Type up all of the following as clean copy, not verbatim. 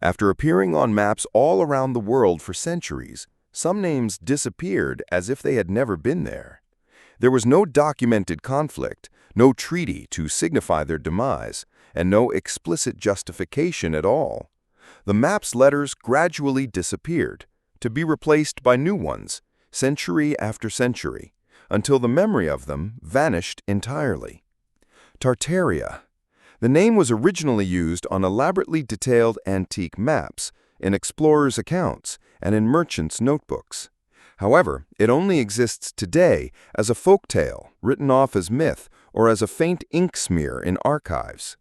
After appearing on maps all around the world for centuries, some names disappeared as if they had never been there. There was no documented conflict, no treaty to signify their demise, and no explicit justification at all. The map's letters gradually disappeared, to be replaced by new ones, century after century, until the memory of them vanished entirely. Tartaria. The name was originally used on elaborately detailed antique maps, in explorers' accounts, and in merchants' notebooks. However, it only exists today as a folktale, written off as myth, or as a faint ink smear in archives.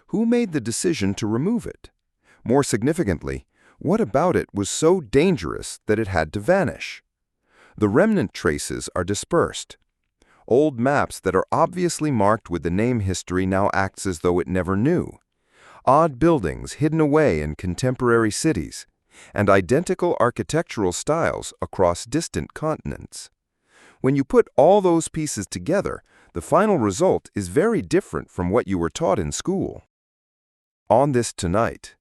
Who made the decision to remove it? More significantly, what about it was so dangerous that it had to vanish? The remnant traces are dispersed. Old maps that are obviously marked with the name history now acts as though it never knew. Odd buildings hidden away in contemporary cities, and identical architectural styles across distant continents. When you put all those pieces together, the final result is very different from what you were taught in school. On this tonight.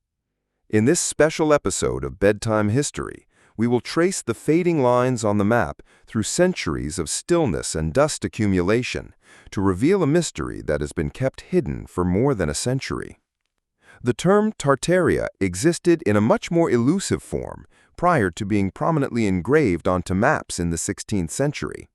In this special episode of Bedtime History, we will trace the fading lines on the map through centuries of stillness and dust accumulation to reveal a mystery that has been kept hidden for more than a century. The term Tartaria existed in a much more elusive form prior to being prominently engraved onto maps in the 16th century.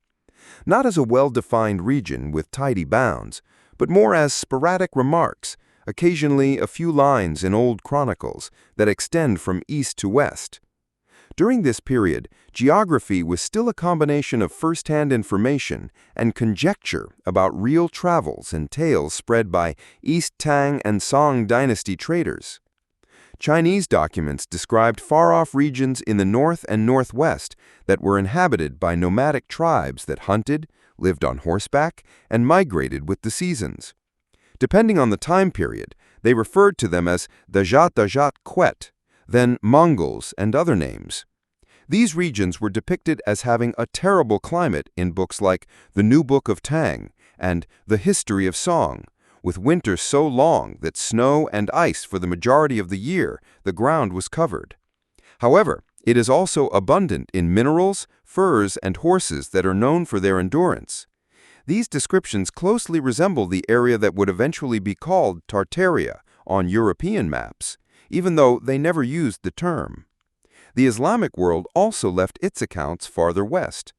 Not as a well-defined region with tidy bounds, but more as sporadic remarks, occasionally a few lines in old chronicles that extend from east to west. During this period, geography was still a combination of first-hand information and conjecture about real travels and tales spread by East Tang and Song dynasty traders. Chinese documents described far-off regions in the north and northwest that were inhabited by nomadic tribes that hunted, lived on horseback, and migrated with the seasons. Depending on the time period, they referred to them as Dajat Quet, then Mongols and other names. These regions were depicted as having a terrible climate in books like The New Book of Tang and The History of Song, with winters so long that snow and ice for the majority of the year the ground was covered. However, it is also abundant in minerals, furs, and horses that are known for their endurance. These descriptions closely resemble the area that would eventually be called Tartaria on European maps, even though they never used the term. The Islamic world also left its accounts farther west.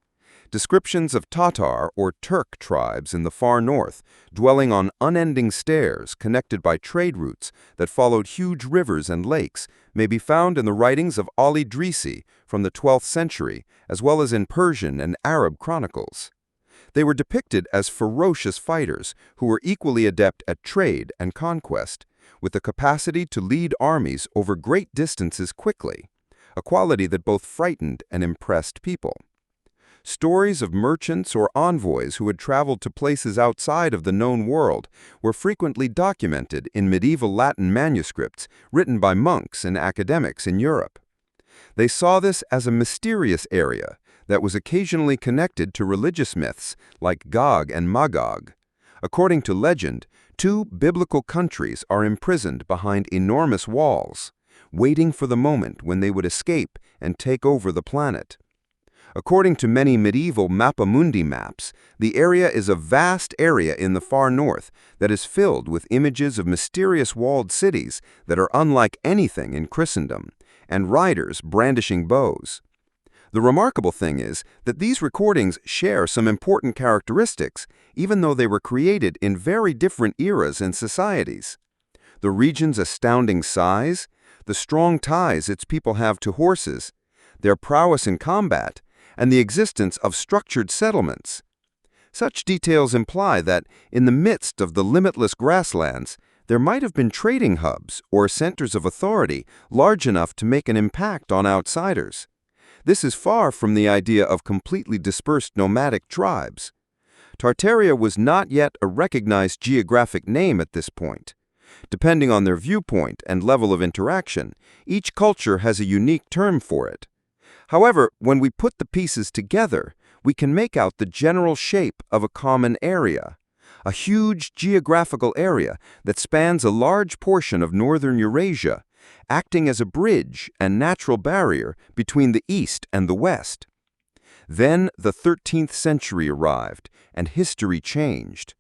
Descriptions of Tatar or Turk tribes in the far north, dwelling on unending stairs connected by trade routes that followed huge rivers and lakes, may be found in the writings of Ali Idrisi from the 12th century, as well as in Persian and Arab chronicles. They were depicted as ferocious fighters who were equally adept at trade and conquest, with the capacity to lead armies over great distances quickly, a quality that both frightened and impressed people. Stories of merchants or envoys who had traveled to places outside of the known world were frequently documented in medieval Latin manuscripts written by monks and academics in Europe. They saw this as a mysterious area that was occasionally connected to religious myths like Gog and Magog. According to legend, 2 biblical countries are imprisoned behind enormous walls, waiting for the moment when they would escape and take over the planet. According to many medieval Mappamundi maps, the area is a vast area in the far north that is filled with images of mysterious walled cities that are unlike anything in Christendom, and riders brandishing bows. The remarkable thing is that these recordings share some important characteristics, even though they were created in very different eras and societies. The region's astounding size, the strong ties its people have to horses, their prowess in combat, and the existence of structured settlements. Such details imply that, in the midst of the limitless grasslands, there might have been trading hubs or centers of authority large enough to make an impact on outsiders. This is far from the idea of completely dispersed nomadic tribes. Tartaria was not yet a recognized geographic name at this point. Depending on their viewpoint and level of interaction, each culture has a unique term for it. However, when we put the pieces together, we can make out the general shape of a common area, a huge geographical area that spans a large portion of northern Eurasia acting as a bridge and natural barrier between the East and the West. Then the 13th century arrived, and history changed.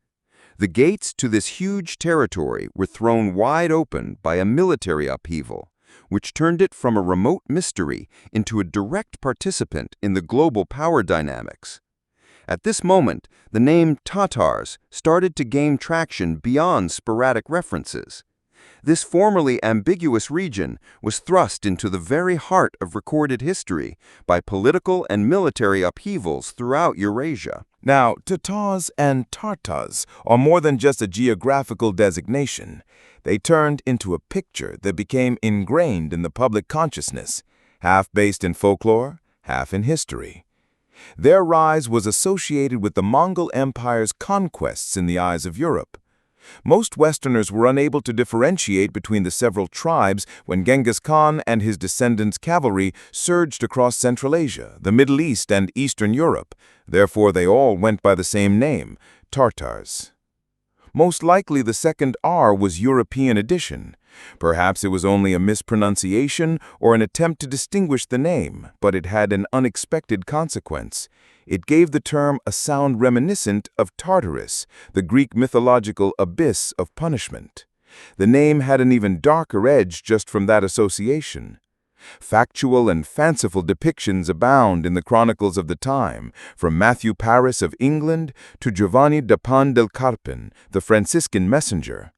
The gates to this huge territory were thrown wide open by a military upheaval, which turned it from a remote mystery into a direct participant in the global power dynamics. At this moment, the name Tatars started to gain traction beyond sporadic references. This formerly ambiguous region was thrust into the very heart of recorded history by political and military upheavals throughout Eurasia. Now, Tatars and Tartars are more than just a geographical designation. They turned into a picture that became ingrained in the public consciousness, half based in folklore, half in history. Their rise was associated with the Mongol Empire's conquests in the eyes of Europe. Most Westerners were unable to differentiate between the several tribes when Genghis Khan and his descendants' cavalry surged across Central Asia, the Middle East, and Eastern Europe. Therefore, they all went by the same name, Tartars. Most likely the second R was European addition. Perhaps it was only a mispronunciation or an attempt to distinguish the name, but it had an unexpected consequence. It gave the term a sound reminiscent of Tartarus, the Greek mythological abyss of punishment. The name had an even darker edge just from that association. Factual and fanciful depictions abound in the chronicles of the time, from Matthew Paris of England to Giovanni da Pan del Carpin, the Franciscan messenger.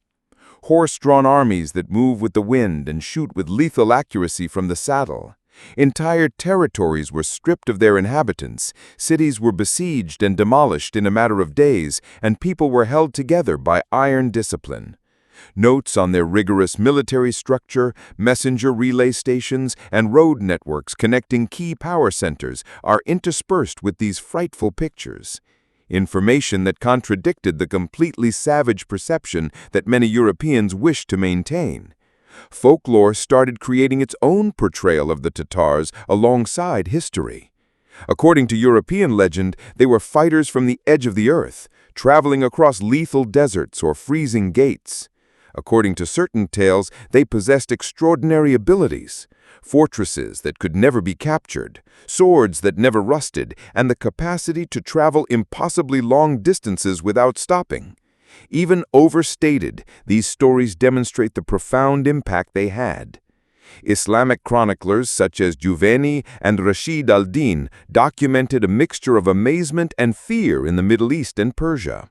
Horse-drawn armies that move with the wind and shoot with lethal accuracy from the saddle. Entire territories were stripped of their inhabitants, cities were besieged and demolished in a matter of days, and people were held together by iron discipline. Notes on their rigorous military structure, messenger relay stations, and road networks connecting key power centers are interspersed with these frightful pictures. Information that contradicted the completely savage perception that many Europeans wished to maintain. Folklore started creating its own portrayal of the Tatars alongside history. According to European legend, they were fighters from the edge of the earth, traveling across lethal deserts or freezing gates. According to certain tales, they possessed extraordinary abilities. Fortresses that could never be captured, swords that never rusted, and the capacity to travel impossibly long distances without stopping. Even overstated, these stories demonstrate the profound impact they had. Islamic chroniclers such as Juvayni and Rashid al-Din documented a mixture of amazement and fear in the Middle East and Persia.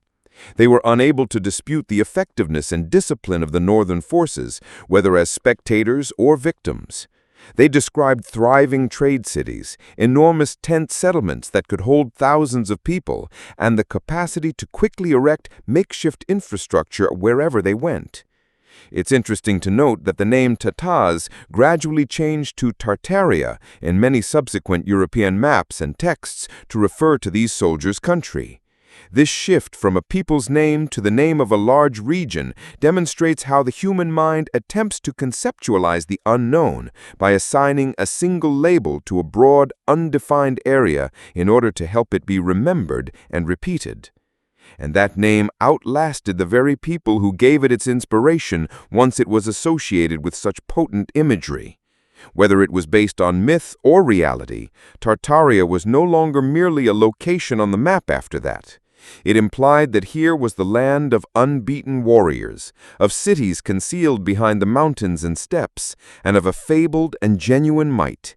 They were unable to dispute the effectiveness and discipline of the northern forces, whether as spectators or victims. They described thriving trade cities, enormous tent settlements that could hold thousands of people, and the capacity to quickly erect makeshift infrastructure wherever they went. It's interesting to note that the name Tatars gradually changed to Tartaria in many subsequent European maps and texts to refer to these soldiers' country. This shift from a people's name to the name of a large region demonstrates how the human mind attempts to conceptualize the unknown by assigning a single label to a broad, undefined area in order to help it be remembered and repeated. And that name outlasted the very people who gave it its inspiration once it was associated with such potent imagery. Whether it was based on myth or reality, Tartaria was no longer merely a location on the map after that. It implied that here was the land of unbeaten warriors, of cities concealed behind the mountains and steppes, and of a fabled and genuine might.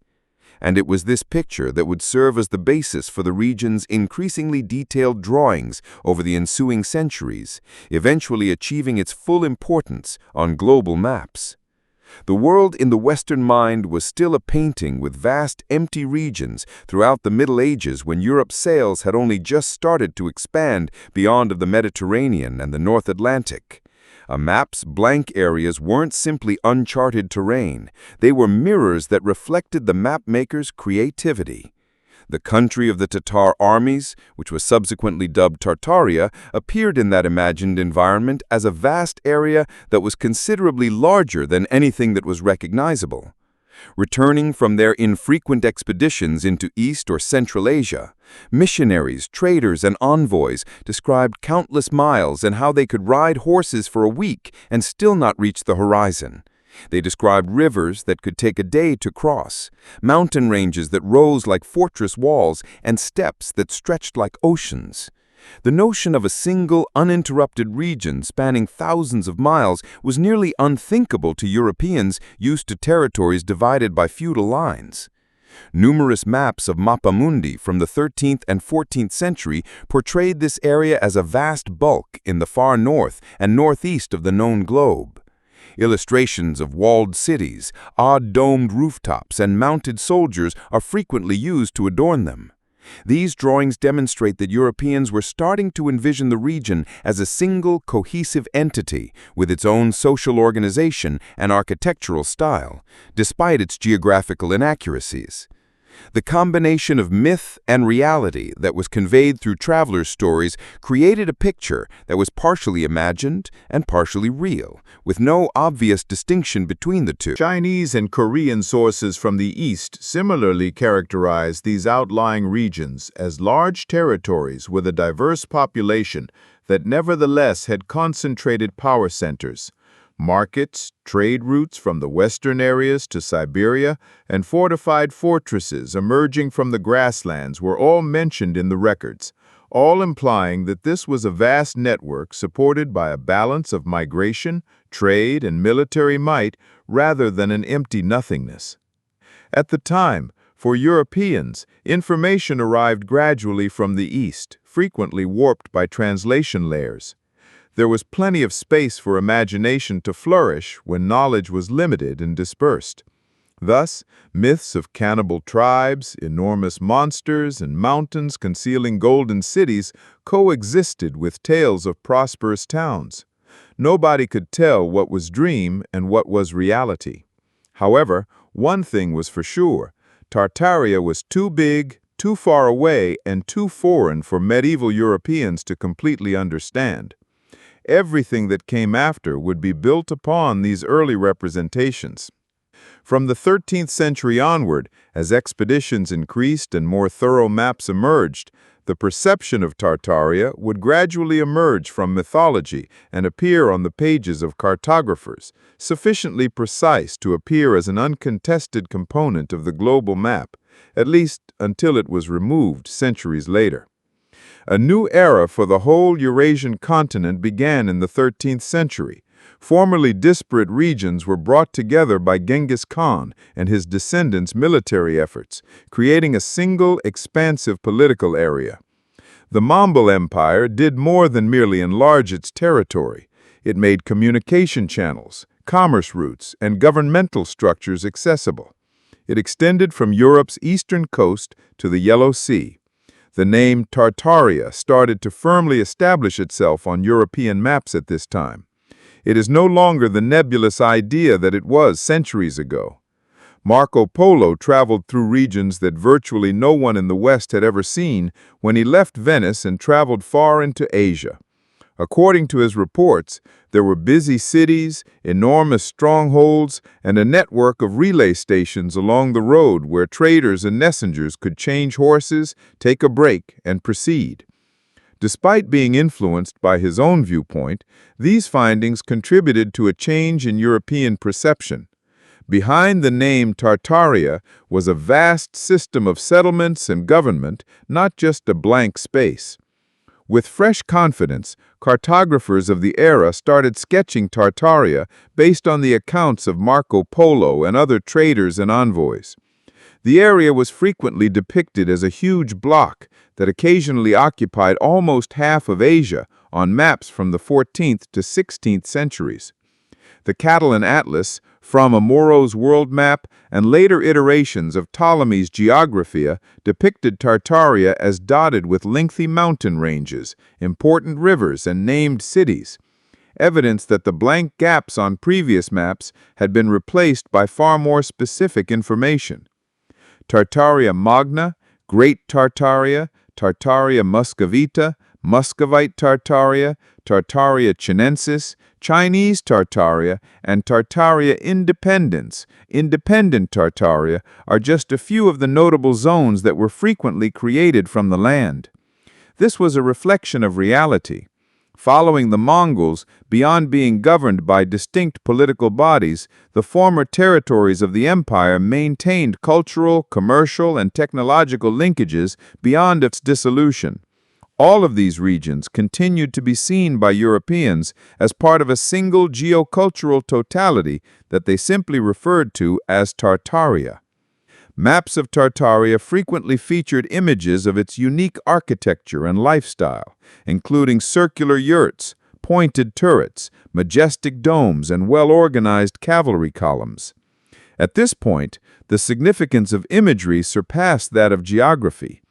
And it was this picture that would serve as the basis for the region's increasingly detailed drawings over the ensuing centuries, eventually achieving its full importance on global maps. The world in the Western mind was still a painting with vast empty regions throughout the Middle Ages when Europe's sails had only just started to expand beyond the Mediterranean and the North Atlantic. A map's blank areas weren't simply uncharted terrain, they were mirrors that reflected the mapmaker's creativity. The country of the Tatar armies, which was subsequently dubbed Tartaria, appeared in that imagined environment as a vast area that was considerably larger than anything that was recognizable. Returning from their infrequent expeditions into East or Central Asia, missionaries, traders, and envoys described countless miles and how they could ride horses for a week and still not reach the horizon. They described rivers that could take a day to cross, mountain ranges that rose like fortress walls, and steppes that stretched like oceans. The notion of a single, uninterrupted region spanning thousands of miles was nearly unthinkable to Europeans used to territories divided by feudal lines. Numerous maps of Mappamundi from the 13th and 14th century portrayed this area as a vast bulk in the far north and northeast of the known globe. Illustrations of walled cities, odd domed rooftops, and mounted soldiers are frequently used to adorn them. These drawings demonstrate that Europeans were starting to envision the region as a single, cohesive entity with its own social organization and architectural style, despite its geographical inaccuracies. The combination of myth and reality that was conveyed through travelers' stories created a picture that was partially imagined and partially real, with no obvious distinction between the two. Chinese and Korean sources from the East similarly characterize these outlying regions as large territories with a diverse population that nevertheless had concentrated power centers. Markets, trade routes from the western areas to Siberia, and fortified fortresses emerging from the grasslands were all mentioned in the records, all implying that this was a vast network supported by a balance of migration, trade, and military might rather than an empty nothingness. At the time, for Europeans, information arrived gradually from the East, frequently warped by translation layers. There was plenty of space for imagination to flourish when knowledge was limited and dispersed. Thus, myths of cannibal tribes, enormous monsters, and mountains concealing golden cities coexisted with tales of prosperous towns. Nobody could tell what was dream and what was reality. However, one thing was for sure: Tartaria was too big, too far away, and too foreign for medieval Europeans to completely understand. Everything that came after would be built upon these early representations. From the 13th century onward, as expeditions increased and more thorough maps emerged, the perception of Tartaria would gradually emerge from mythology and appear on the pages of cartographers, sufficiently precise to appear as an uncontested component of the global map, at least until it was removed centuries later. A new era for the whole Eurasian continent began in the 13th century. Formerly disparate regions were brought together by Genghis Khan and his descendants' military efforts, creating a single, expansive political area. The Mongol Empire did more than merely enlarge its territory. It made communication channels, commerce routes, and governmental structures accessible. It extended from Europe's eastern coast to the Yellow Sea. The name Tartaria started to firmly establish itself on European maps at this time. It is no longer the nebulous idea that it was centuries ago. Marco Polo traveled through regions that virtually no one in the West had ever seen when he left Venice and traveled far into Asia. According to his reports, there were busy cities, enormous strongholds, and a network of relay stations along the road where traders and messengers could change horses, take a break, and proceed. Despite being influenced by his own viewpoint, these findings contributed to a change in European perception. Behind the name Tartaria was a vast system of settlements and government, not just a blank space. With fresh confidence, cartographers of the era started sketching Tartaria based on the accounts of Marco Polo and other traders and envoys. The area was frequently depicted as a huge block that occasionally occupied almost half of Asia on maps from the 14th to 16th centuries. The Catalan Atlas, from Amoro's world map, and later iterations of Ptolemy's Geographia depicted Tartaria as dotted with lengthy mountain ranges, important rivers, and named cities, evidence that the blank gaps on previous maps had been replaced by far more specific information. Tartaria Magna, Great Tartaria, Tartaria Muscovita, Muscovite Tartaria, Tartaria Chinensis, Chinese Tartaria, and Tartaria Independence, Independent Tartaria, are just a few of the notable zones that were frequently created from the land. This was a reflection of reality. Following the Mongols, beyond being governed by distinct political bodies, the former territories of the empire maintained cultural, commercial, and technological linkages beyond its dissolution. All of these regions continued to be seen by Europeans as part of a single geocultural totality that they simply referred to as Tartaria. Maps of Tartaria frequently featured images of its unique architecture and lifestyle, including circular yurts, pointed turrets, majestic domes, and well-organized cavalry columns. At this point, the significance of imagery surpassed that of geography.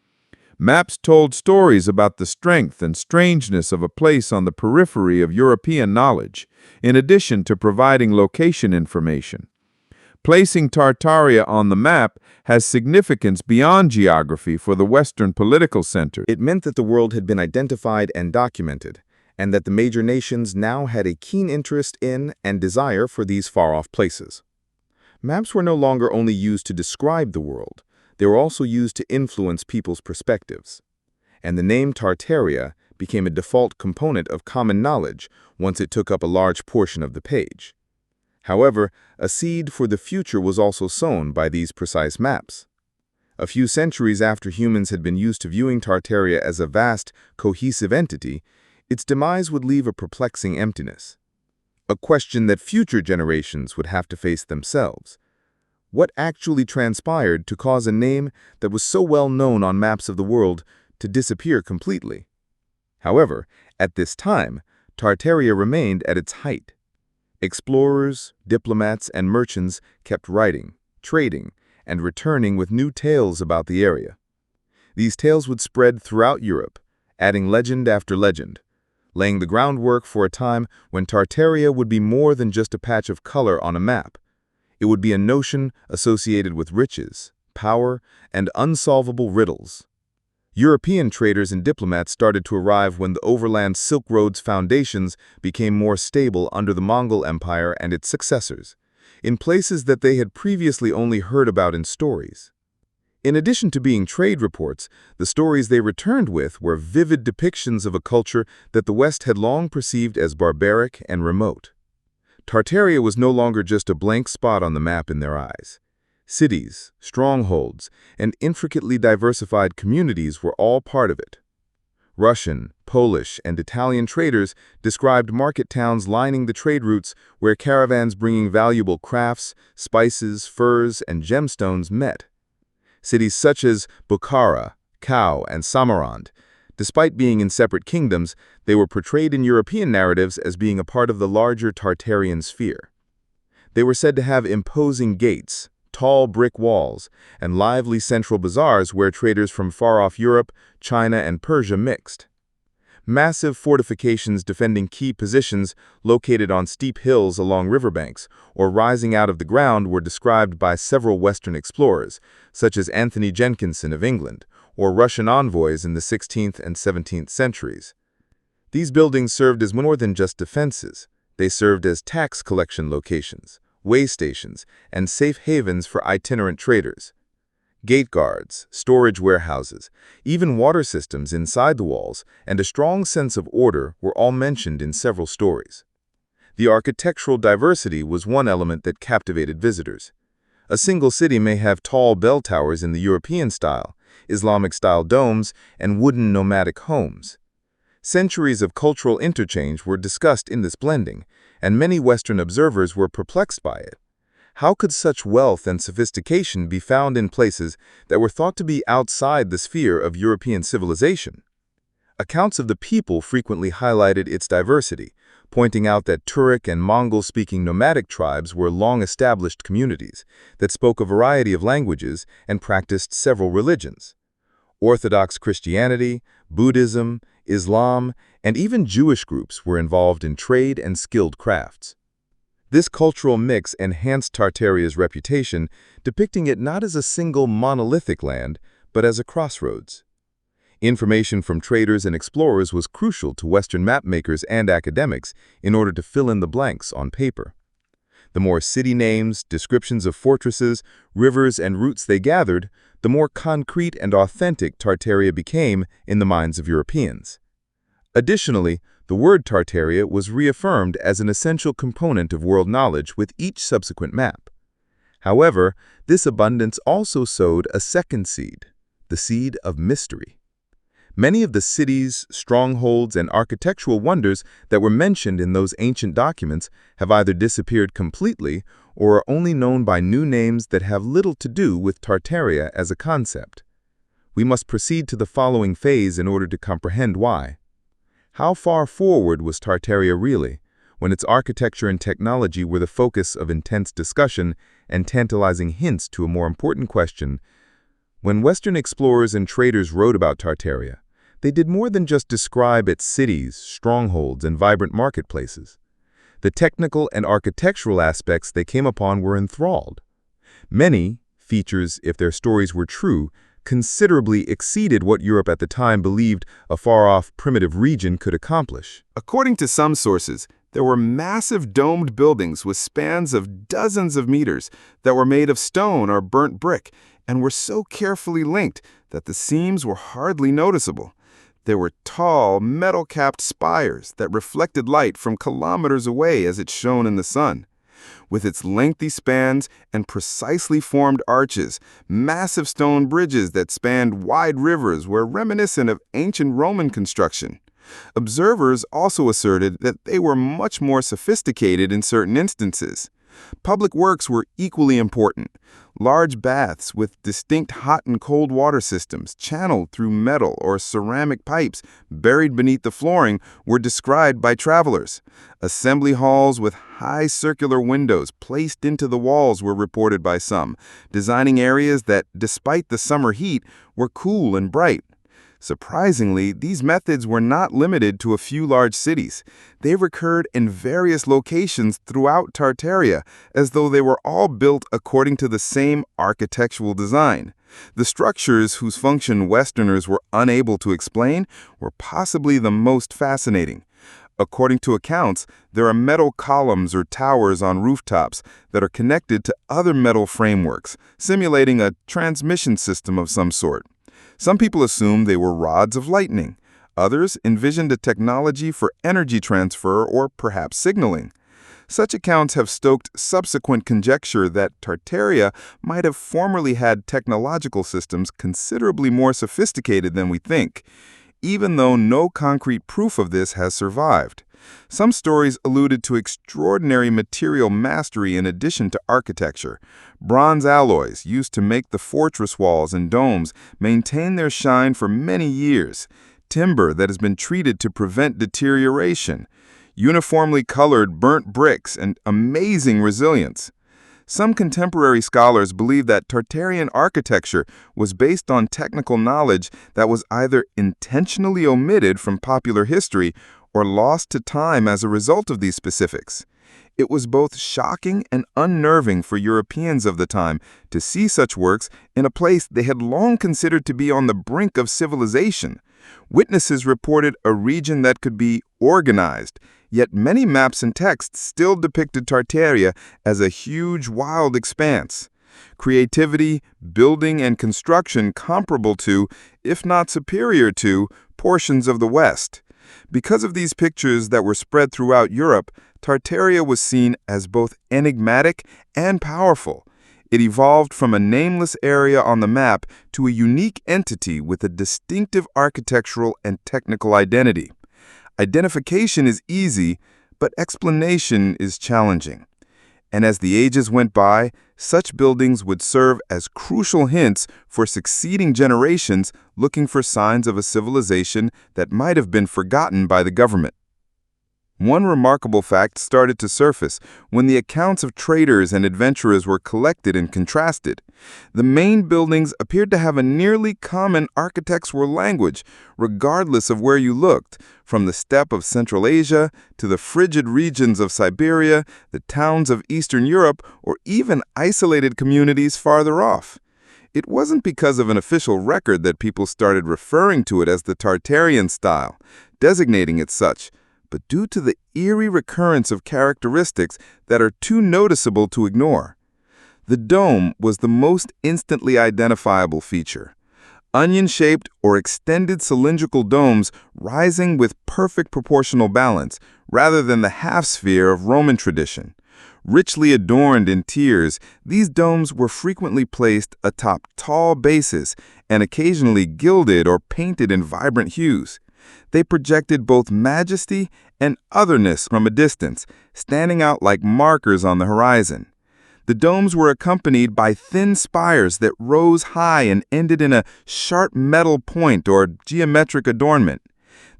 Maps told stories about the strength and strangeness of a place on the periphery of European knowledge, in addition to providing location information. Placing Tartaria on the map has significance beyond geography for the Western political center. It meant that the world had been identified and documented, and that the major nations now had a keen interest in and desire for these far-off places. Maps were no longer only used to describe the world, they were also used to influence people's perspectives. And the name Tartaria became a default component of common knowledge once it took up a large portion of the page. However, a seed for the future was also sown by these precise maps. A few centuries after humans had been used to viewing Tartaria as a vast, cohesive entity, its demise would leave a perplexing emptiness. A question that future generations would have to face themselves. What actually transpired to cause a name that was so well known on maps of the world to disappear completely? However, at this time, Tartaria remained at its height. Explorers, diplomats, and merchants kept writing, trading, and returning with new tales about the area. These tales would spread throughout Europe, adding legend after legend, laying the groundwork for a time when Tartaria would be more than just a patch of color on a map. It would be a notion associated with riches, power, and unsolvable riddles. European traders and diplomats started to arrive when the overland Silk Road's foundations became more stable under the Mongol Empire and its successors, in places that they had previously only heard about in stories. In addition to being trade reports, the stories they returned with were vivid depictions of a culture that the West had long perceived as barbaric and remote. Tartaria was no longer just a blank spot on the map in their eyes. Cities, strongholds, and intricately diversified communities were all part of it. Russian, Polish, and Italian traders described market towns lining the trade routes where caravans bringing valuable crafts, spices, furs, and gemstones met. Cities such as Bukhara, Kau, and Samarkand, despite being in separate kingdoms, they were portrayed in European narratives as being a part of the larger Tartarian sphere. They were said to have imposing gates, tall brick walls, and lively central bazaars where traders from far-off Europe, China, and Persia mixed. Massive fortifications defending key positions located on steep hills along riverbanks or rising out of the ground were described by several Western explorers, such as Anthony Jenkinson of England, or Russian envoys in the 16th and 17th centuries. These buildings served as more than just defenses. They served as tax collection locations, way stations, and safe havens for itinerant traders. Gate guards, storage warehouses, even water systems inside the walls, and a strong sense of order were all mentioned in several stories. The architectural diversity was one element that captivated visitors. A single city may have tall bell towers in the European style, Islamic-style domes, and wooden nomadic homes. Centuries of cultural interchange were discussed in this blending, and many Western observers were perplexed by it. How could such wealth and sophistication be found in places that were thought to be outside the sphere of European civilization? Accounts of the people frequently highlighted its diversity, pointing out that Turkic and Mongol-speaking nomadic tribes were long-established communities that spoke a variety of languages and practiced several religions. Orthodox Christianity, Buddhism, Islam, and even Jewish groups were involved in trade and skilled crafts. This cultural mix enhanced Tartaria's reputation, depicting it not as a single monolithic land, but as a crossroads. Information from traders and explorers was crucial to Western mapmakers and academics in order to fill in the blanks on paper. The more city names, descriptions of fortresses, rivers, and routes they gathered, the more concrete and authentic Tartaria became in the minds of Europeans. Additionally, The word Tartaria was reaffirmed as an essential component of world knowledge with each subsequent map. However, this abundance also sowed a second seed, the seed of mystery. Many of the cities, strongholds, and architectural wonders that were mentioned in those ancient documents have either disappeared completely or are only known by new names that have little to do with Tartaria as a concept. We must proceed to the following phase in order to comprehend why. How far forward was Tartaria really, when its architecture and technology were the focus of intense discussion and tantalizing hints to a more important question? When Western explorers and traders wrote about Tartaria, they did more than just describe its cities, strongholds, and vibrant marketplaces. The technical and architectural aspects they came upon were enthralled. Many features, if their stories were true, considerably exceeded what Europe at the time believed a far-off primitive region could accomplish. According to some sources, there were massive domed buildings with spans of dozens of meters that were made of stone or burnt brick and were so carefully linked that the seams were hardly noticeable. There were tall, metal-capped spires that reflected light from kilometers away as it shone in the sun. With its lengthy spans and precisely formed arches, massive stone bridges that spanned wide rivers were reminiscent of ancient Roman construction. Observers also asserted that they were much more sophisticated in certain instances. Public works were equally important. Large baths with distinct hot and cold water systems channeled through metal or ceramic pipes buried beneath the flooring were described by travelers. Assembly halls with high circular windows placed into the walls were reported by some, designing areas that, despite the summer heat, were cool and bright. Surprisingly, these methods were not limited to a few large cities. They recurred in various locations throughout Tartaria, as though they were all built according to the same architectural design. The structures whose function Westerners were unable to explain were possibly the most fascinating. According to accounts, there are metal columns or towers on rooftops that are connected to other metal frameworks, simulating a transmission system of some sort. Some people assumed they were rods of lightning. Others envisioned a technology for energy transfer or perhaps signaling. Such accounts have stoked subsequent conjecture that Tartaria might have formerly had technological systems considerably more sophisticated than we think, even though no concrete proof of this has survived. Some stories alluded to extraordinary material mastery in addition to architecture. Bronze alloys used to make the fortress walls and domes maintain their shine for many years. Timber that has been treated to prevent deterioration. Uniformly colored burnt bricks and amazing resilience. Some contemporary scholars believe that Tartarian architecture was based on technical knowledge that was either intentionally omitted from popular history or lost to time as a result of these specifics. It was both shocking and unnerving for Europeans of the time to see such works in a place they had long considered to be on the brink of civilization. Witnesses reported a region that could be organized, yet many maps and texts still depicted Tartaria as a huge, wild expanse. Creativity, building, and construction comparable to, if not superior to, portions of the West. Because of these pictures that were spread throughout Europe, Tartaria was seen as both enigmatic and powerful. It evolved from a nameless area on the map to a unique entity with a distinctive architectural and technical identity. Identification is easy, but explanation is challenging. And as the ages went by, such buildings would serve as crucial hints for succeeding generations looking for signs of a civilization that might have been forgotten by the government. One remarkable fact started to surface when the accounts of traders and adventurers were collected and contrasted. The main buildings appeared to have a nearly common architectural language, regardless of where you looked, from the steppe of Central Asia to the frigid regions of Siberia, the towns of Eastern Europe, or even isolated communities farther off. It wasn't because of an official record that people started referring to it as the Tartarian style, designating it such, but due to the eerie recurrence of characteristics that are too noticeable to ignore. The dome was the most instantly identifiable feature. onion-shaped or extended cylindrical domes rising with perfect proportional balance, rather than the half-sphere of Roman tradition. Richly adorned in tiers, these domes were frequently placed atop tall bases and occasionally gilded or painted in vibrant hues. They projected both majesty and otherness from a distance, standing out like markers on the horizon. The domes were accompanied by thin spires that rose high and ended in a sharp metal point or geometric adornment.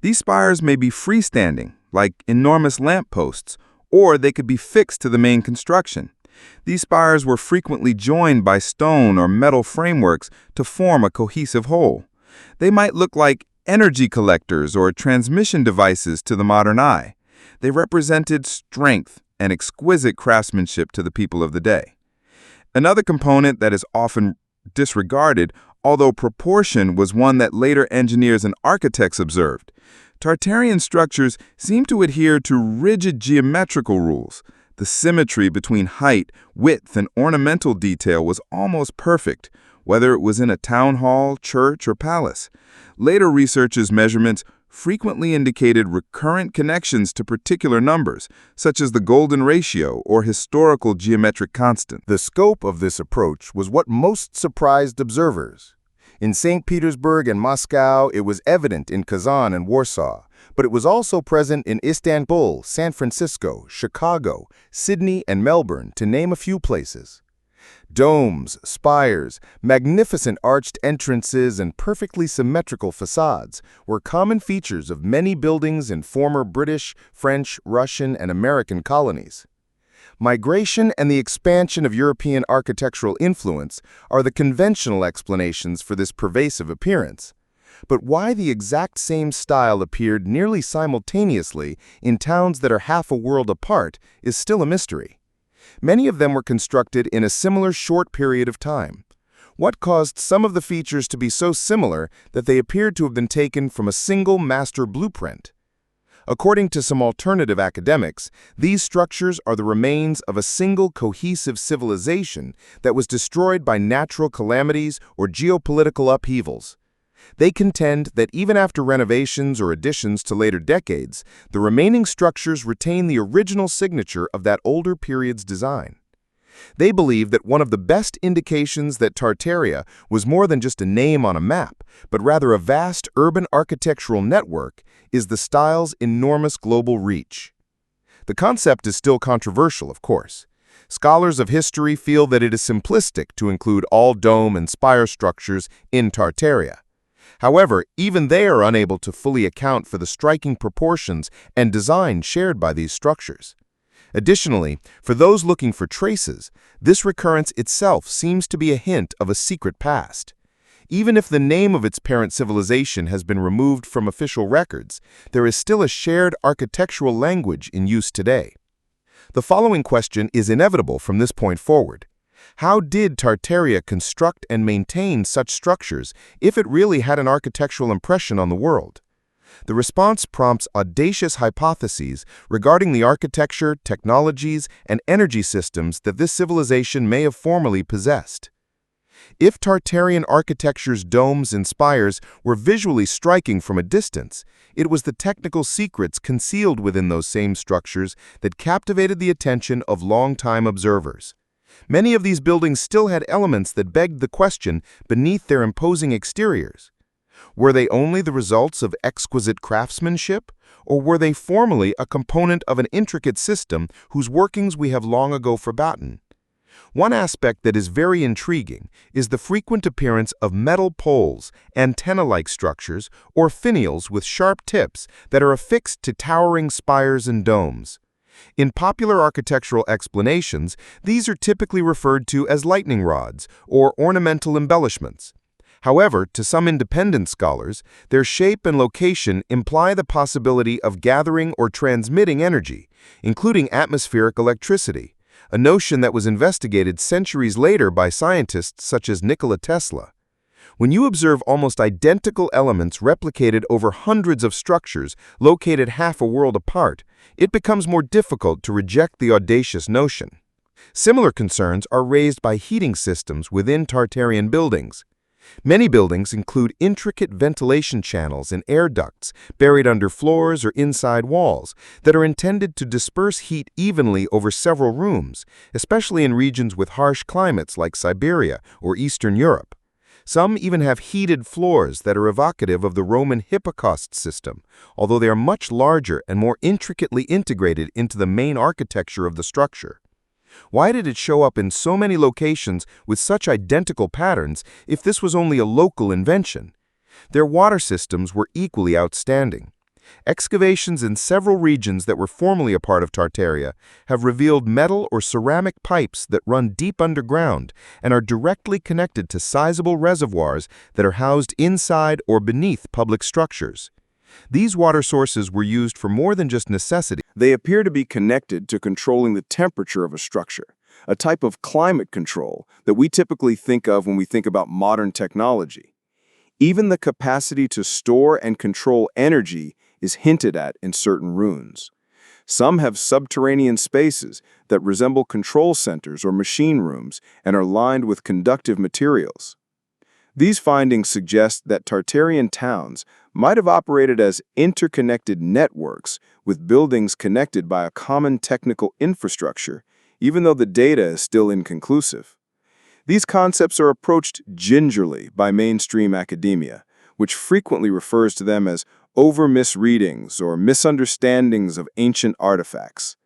These spires may be freestanding, like enormous lampposts, or they could be fixed to the main construction. These spires were frequently joined by stone or metal frameworks to form a cohesive whole. They might look like energy collectors or transmission devices to the modern eye. They represented strength and exquisite craftsmanship to the people of the day. Another component that is often disregarded, although proportion was one that later engineers and architects observed. Tartarian structures seem to adhere to rigid geometrical rules. The symmetry between height, width, and ornamental detail was almost perfect, whether it was in a town hall, church, or palace. Later researchers' measurements frequently indicated recurrent connections to particular numbers, such as the golden ratio or historical geometric constant. The scope of this approach was what most surprised observers. In St. Petersburg and Moscow, it was evident in Kazan and Warsaw, but it was also present in Istanbul, San Francisco, Chicago, Sydney, and Melbourne, to name a few places. Domes, spires, magnificent arched entrances, and perfectly symmetrical facades were common features of many buildings in former British, French, Russian, and American colonies. Migration and the expansion of European architectural influence are the conventional explanations for this pervasive appearance. But why the exact same style appeared nearly simultaneously in towns that are half a world apart is still a mystery. Many of them were constructed in a similar short period of time. What caused some of the features to be so similar that they appeared to have been taken from a single master blueprint? According to some alternative academics, these structures are the remains of a single cohesive civilization that was destroyed by natural calamities or geopolitical upheavals. They contend that even after renovations or additions to later decades, the remaining structures retain the original signature of that older period's design. They believe that one of the best indications that Tartaria was more than just a name on a map, but rather a vast urban architectural network, is the style's enormous global reach. The concept is still controversial, of course. Scholars of history feel that it is simplistic to include all dome and spire structures in Tartaria. However, even they are unable to fully account for the striking proportions and design shared by these structures. Additionally, for those looking for traces, this recurrence itself seems to be a hint of a secret past. Even if the name of its parent civilization has been removed from official records, there is still a shared architectural language in use today. The following question is inevitable from this point forward. How did Tartaria construct and maintain such structures if it really had an architectural impression on the world? The response prompts audacious hypotheses regarding the architecture, technologies, and energy systems that this civilization may have formerly possessed. If Tartarian architecture's domes and spires were visually striking from a distance, it was the technical secrets concealed within those same structures that captivated the attention of long-time observers. Many of these buildings still had elements that begged the question beneath their imposing exteriors. Were they only the results of exquisite craftsmanship, or were they formally a component of an intricate system whose workings we have long ago forgotten? One aspect that is very intriguing is the frequent appearance of metal poles, antenna-like structures, or finials with sharp tips that are affixed to towering spires and domes. In popular architectural explanations, these are typically referred to as lightning rods or ornamental embellishments. However, to some independent scholars, their shape and location imply the possibility of gathering or transmitting energy, including atmospheric electricity, a notion that was investigated centuries later by scientists such as Nikola Tesla. When you observe almost identical elements replicated over hundreds of structures located half a world apart, it becomes more difficult to reject the audacious notion. Similar concerns are raised by heating systems within Tartarian buildings. Many buildings include intricate ventilation channels and air ducts buried under floors or inside walls that are intended to disperse heat evenly over several rooms, especially in regions with harsh climates like Siberia or Eastern Europe. Some even have heated floors that are evocative of the Roman hypocaust system, although they are much larger and more intricately integrated into the main architecture of the structure. Why did it show up in so many locations with such identical patterns if this was only a local invention? Their water systems were equally outstanding. Excavations in several regions that were formerly a part of Tartaria have revealed metal or ceramic pipes that run deep underground and are directly connected to sizable reservoirs that are housed inside or beneath public structures. These water sources were used for more than just necessity. They appear to be connected to controlling the temperature of a structure, a type of climate control that we typically think of when we think about modern technology. Even the capacity to store and control energy is hinted at in certain ruins. Some have subterranean spaces that resemble control centers or machine rooms and are lined with conductive materials. These findings suggest that Tartarian towns might have operated as interconnected networks with buildings connected by a common technical infrastructure, even though the data is still inconclusive. These concepts are approached gingerly by mainstream academia, which frequently refers to them as over-misreadings or misunderstandings of ancient artifacts.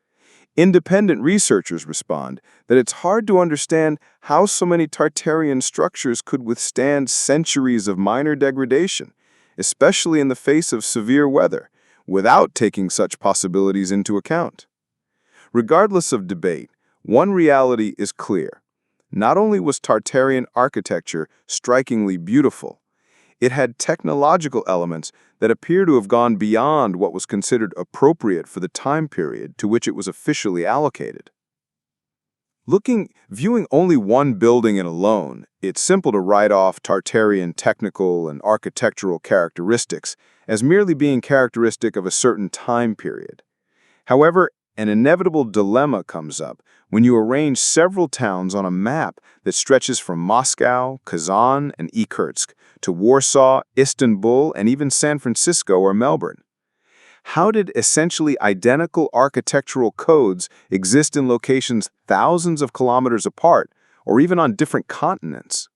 Independent researchers respond that it's hard to understand how so many Tartarian structures could withstand centuries of minor degradation, especially in the face of severe weather, without taking such possibilities into account. Regardless of debate, one reality is clear. Not only was Tartarian architecture strikingly beautiful, it had technological elements that appear to have gone beyond what was considered appropriate for the time period to which it was officially allocated. Viewing only one building in alone, it's simple to write off Tartarian technical and architectural characteristics as merely being characteristic of a certain time period. However, an inevitable dilemma comes up when you arrange several towns on a map that stretches from Moscow, Kazan, and Irkutsk to Warsaw, Istanbul, and even San Francisco or Melbourne. How did essentially identical architectural codes exist in locations thousands of kilometers apart, or even on different continents?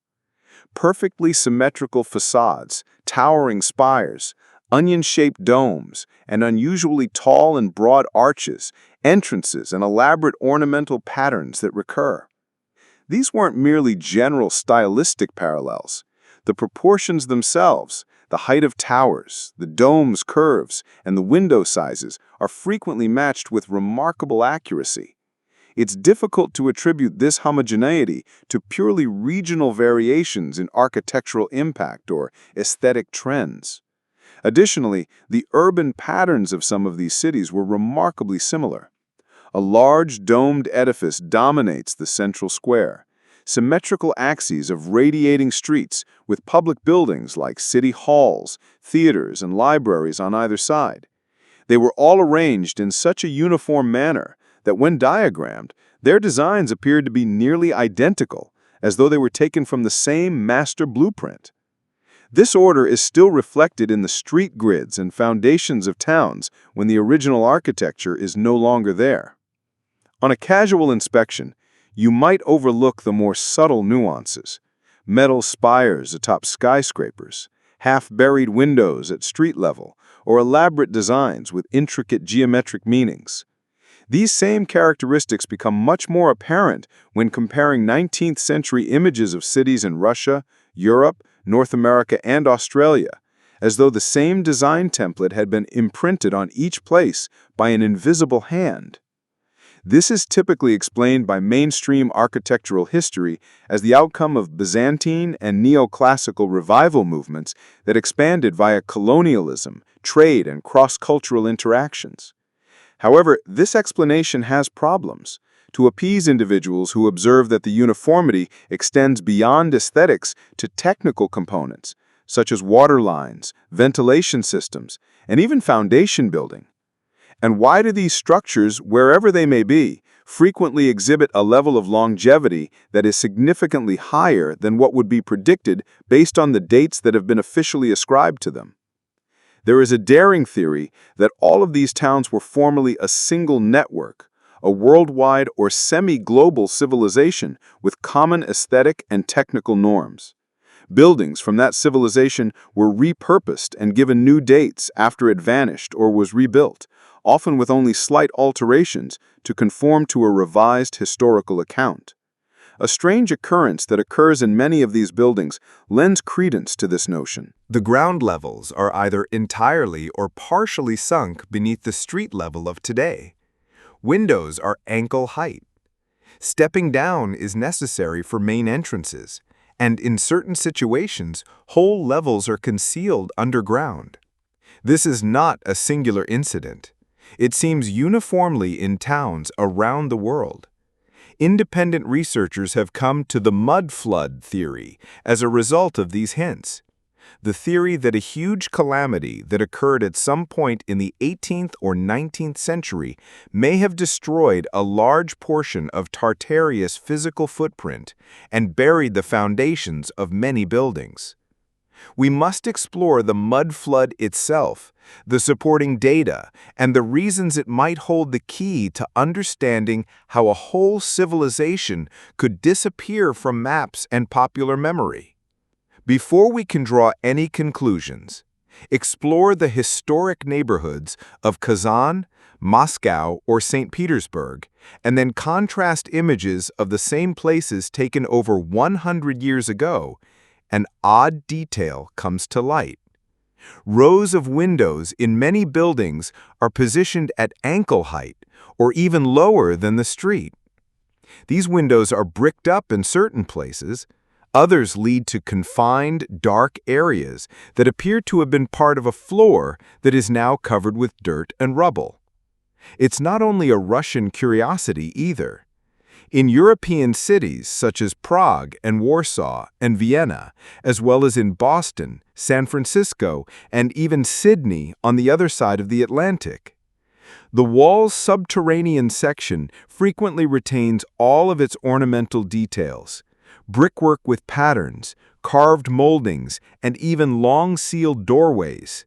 Perfectly symmetrical facades, towering spires, onion-shaped domes, and unusually tall and broad arches, entrances, and elaborate ornamental patterns that recur. These weren't merely general stylistic parallels. The proportions themselves, the height of towers, the dome's curves, and the window sizes are frequently matched with remarkable accuracy. It's difficult to attribute this homogeneity to purely regional variations in architectural impact or aesthetic trends. Additionally, the urban patterns of some of these cities were remarkably similar. A large domed edifice dominates the central square. Symmetrical axes of radiating streets with public buildings like city halls, theaters, and libraries on either side. They were all arranged in such a uniform manner that when diagrammed, their designs appeared to be nearly identical, as though they were taken from the same master blueprint. This order is still reflected in the street grids and foundations of towns when the original architecture is no longer there. On a casual inspection, you might overlook the more subtle nuances: metal spires atop skyscrapers, half-buried windows at street level, or elaborate designs with intricate geometric meanings. These same characteristics become much more apparent when comparing 19th century images of cities in Russia, Europe, North America, and Australia, as though the same design template had been imprinted on each place by an invisible hand. This is typically explained by mainstream architectural history as the outcome of Byzantine and neoclassical revival movements that expanded via colonialism, trade, and cross-cultural interactions. However, this explanation has problems. To appease individuals who observe that the uniformity extends beyond aesthetics to technical components, such as water lines, ventilation systems, and even foundation building. And why do these structures, wherever they may be, frequently exhibit a level of longevity that is significantly higher than what would be predicted based on the dates that have been officially ascribed to them. There is a daring theory that all of these towns were formerly a single network, a worldwide or semi-global civilization with common aesthetic and technical norms. Buildings from that civilization were repurposed and given new dates after it vanished or was rebuilt, often with only slight alterations to conform to a revised historical account. A strange occurrence that occurs in many of these buildings lends credence to this notion. The ground levels are either entirely or partially sunk beneath the street level of today. Windows are ankle height. Stepping down is necessary for main entrances, and in certain situations, whole levels are concealed underground. This is not a singular incident. It seems uniformly in towns around the world. Independent researchers have come to the mud flood theory as a result of these hints. The theory that a huge calamity that occurred at some point in the 18th or 19th century may have destroyed a large portion of Tartaria's physical footprint and buried the foundations of many buildings. We must explore the mud flood itself, the supporting data, and the reasons it might hold the key to understanding how a whole civilization could disappear from maps and popular memory. Before we can draw any conclusions, explore the historic neighborhoods of Kazan, Moscow, or St. Petersburg, and then contrast images of the same places taken over 100 years ago. An odd detail comes to light. Rows of windows in many buildings are positioned at ankle height or even lower than the street. These windows are bricked up in certain places. Others lead to confined, dark areas that appear to have been part of a floor that is now covered with dirt and rubble. It's not only a Russian curiosity either. In European cities such as Prague and Warsaw and Vienna, as well as in Boston, San Francisco, and even Sydney on the other side of the Atlantic, the wall's subterranean section frequently retains all of its ornamental details: brickwork with patterns, carved moldings, and even long-sealed doorways.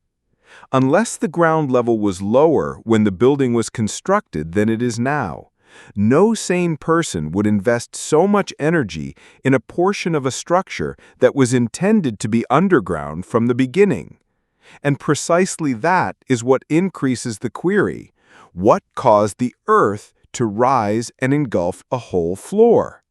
Unless the ground level was lower when the building was constructed than it is now, no sane person would invest so much energy in a portion of a structure that was intended to be underground from the beginning. And precisely that is what increases the query: what caused the earth to rise and engulf a whole floor?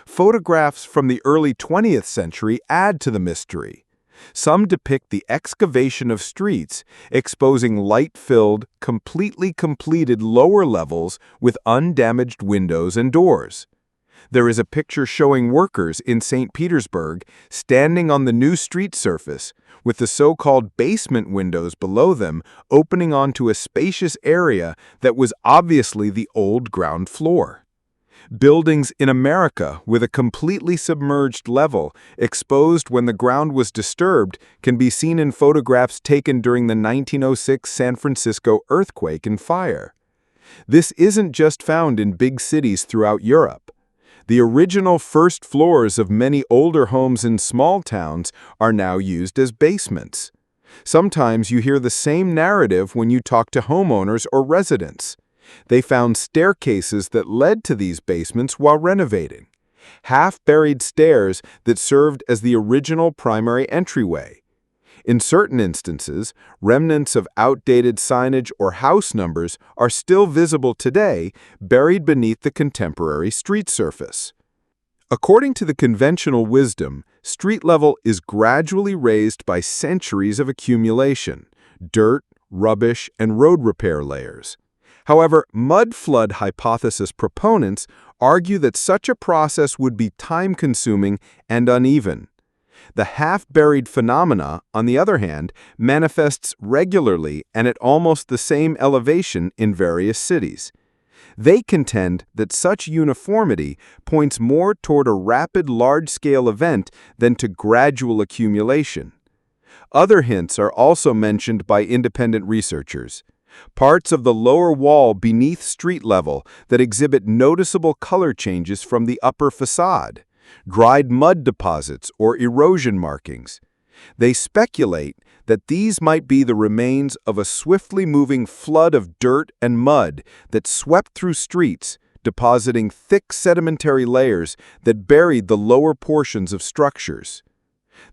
Photographs from the early 20th century add to the mystery. Some depict the excavation of streets, exposing light-filled, completely completed lower levels with undamaged windows and doors. There is a picture showing workers in St. Petersburg standing on the new street surface, with the so-called basement windows below them opening onto a spacious area that was obviously the old ground floor. Buildings in America with a completely submerged level, exposed when the ground was disturbed, can be seen in photographs taken during the 1906 San Francisco earthquake and fire. This isn't just found in big cities throughout Europe. The original first floors of many older homes in small towns are now used as basements. Sometimes you hear the same narrative when you talk to homeowners or residents. They found staircases that led to these basements while renovating, half-buried stairs that served as the original primary entryway. In certain instances, remnants of outdated signage or house numbers are still visible today, buried beneath the contemporary street surface. According to the conventional wisdom, street level is gradually raised by centuries of accumulation: dirt, rubbish, and road repair layers. However, mud flood hypothesis proponents argue that such a process would be time-consuming and uneven. The half-buried phenomena, on the other hand, manifests regularly and at almost the same elevation in various cities. They contend that such uniformity points more toward a rapid large-scale event than to gradual accumulation. Other hints are also mentioned by independent researchers. Parts of the lower wall beneath street level that exhibit noticeable color changes from the upper facade, dried mud deposits or erosion markings. They speculate that these might be the remains of a swiftly moving flood of dirt and mud that swept through streets, depositing thick sedimentary layers that buried the lower portions of structures.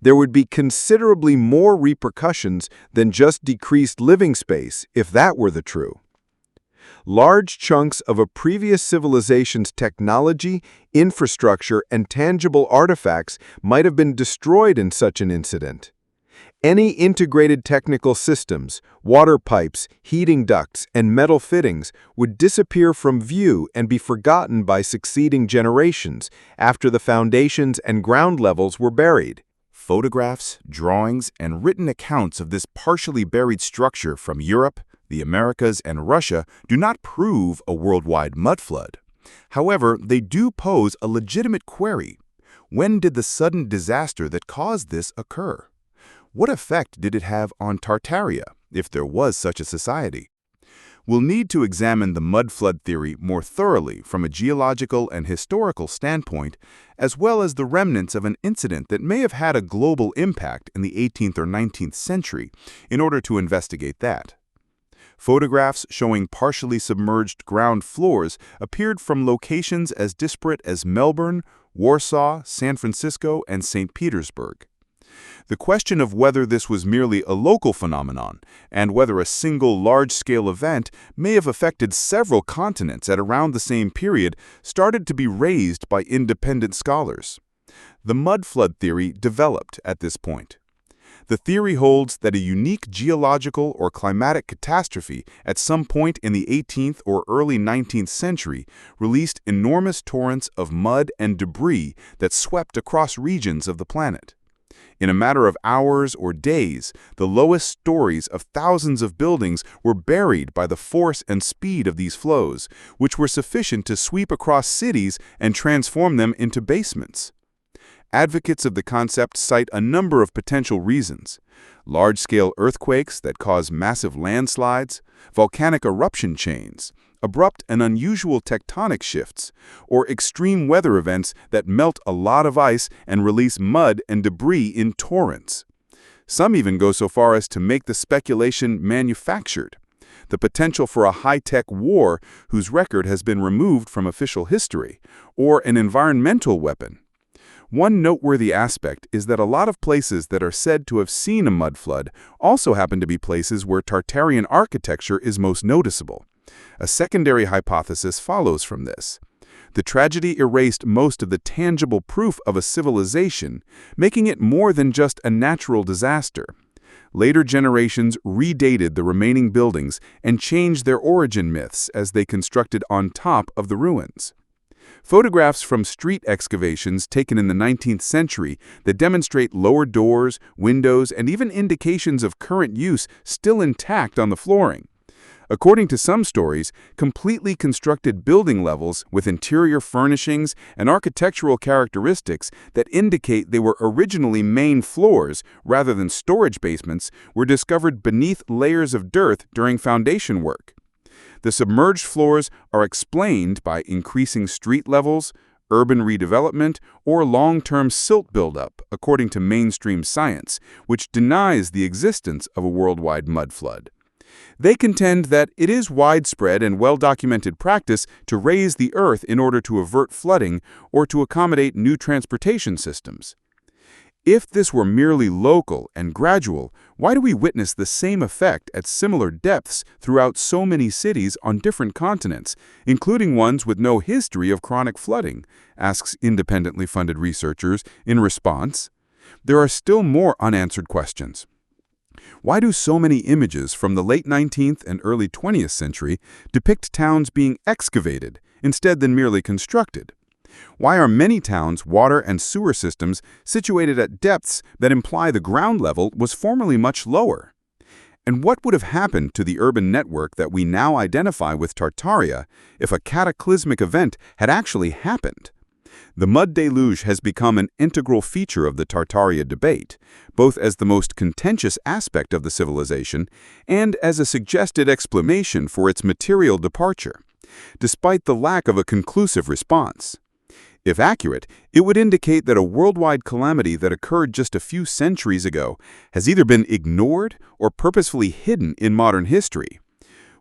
There would be considerably more repercussions than just decreased living space if that were the true. Large chunks of a previous civilization's technology, infrastructure, and tangible artifacts might have been destroyed in such an incident. Any integrated technical systems, water pipes, heating ducts, and metal fittings would disappear from view and be forgotten by succeeding generations after the foundations and ground levels were buried. Photographs, drawings, and written accounts of this partially buried structure from Europe, the Americas, and Russia do not prove a worldwide mud flood. However, they do pose a legitimate query. When did the sudden disaster that caused this occur? What effect did it have on Tartaria, if there was such a society? We'll need to examine the mud flood theory more thoroughly from a geological and historical standpoint, as well as the remnants of an incident that may have had a global impact in the 18th or 19th century, in order to investigate that. Photographs showing partially submerged ground floors appeared from locations as disparate as Melbourne, Warsaw, San Francisco, and St. Petersburg. The question of whether this was merely a local phenomenon and whether a single large-scale event may have affected several continents at around the same period started to be raised by independent scholars. The mud flood theory developed at this point. The theory holds that a unique geological or climatic catastrophe at some point in the 18th or early 19th century released enormous torrents of mud and debris that swept across regions of the planet. In a matter of hours or days, the lowest stories of thousands of buildings were buried by the force and speed of these flows, which were sufficient to sweep across cities and transform them into basements. Advocates of the concept cite a number of potential reasons: large-scale earthquakes that cause massive landslides, volcanic eruption chains, abrupt and unusual tectonic shifts, or extreme weather events that melt a lot of ice and release mud and debris in torrents. Some even go so far as to make the speculation manufactured: the potential for a high-tech war whose record has been removed from official history, or an environmental weapon. One noteworthy aspect is that a lot of places that are said to have seen a mud flood also happen to be places where Tartarian architecture is most noticeable. A secondary hypothesis follows from this. The tragedy erased most of the tangible proof of a civilization, making it more than just a natural disaster. Later generations redated the remaining buildings and changed their origin myths as they constructed on top of the ruins. Photographs from street excavations taken in the 19th century that demonstrate lower doors, windows, and even indications of current use still intact on the flooring. According to some stories, completely constructed building levels with interior furnishings and architectural characteristics that indicate they were originally main floors rather than storage basements were discovered beneath layers of dirt during foundation work. The submerged floors are explained by increasing street levels, urban redevelopment, or long-term silt buildup, according to mainstream science, which denies the existence of a worldwide mud flood. They contend that it is widespread and well-documented practice to raise the earth in order to avert flooding or to accommodate new transportation systems. If this were merely local and gradual, why do we witness the same effect at similar depths throughout so many cities on different continents, including ones with no history of chronic flooding? Asks independently funded researchers in response. There are still more unanswered questions. Why do so many images from the late 19th and early 20th century depict towns being excavated instead than merely constructed? Why are many towns' water and sewer systems situated at depths that imply the ground level was formerly much lower? And what would have happened to the urban network that we now identify with Tartaria if a cataclysmic event had actually happened? The mud deluge has become an integral feature of the Tartaria debate, both as the most contentious aspect of the civilization and as a suggested explanation for its material departure, despite the lack of a conclusive response. If accurate, it would indicate that a worldwide calamity that occurred just a few centuries ago has either been ignored or purposefully hidden in modern history.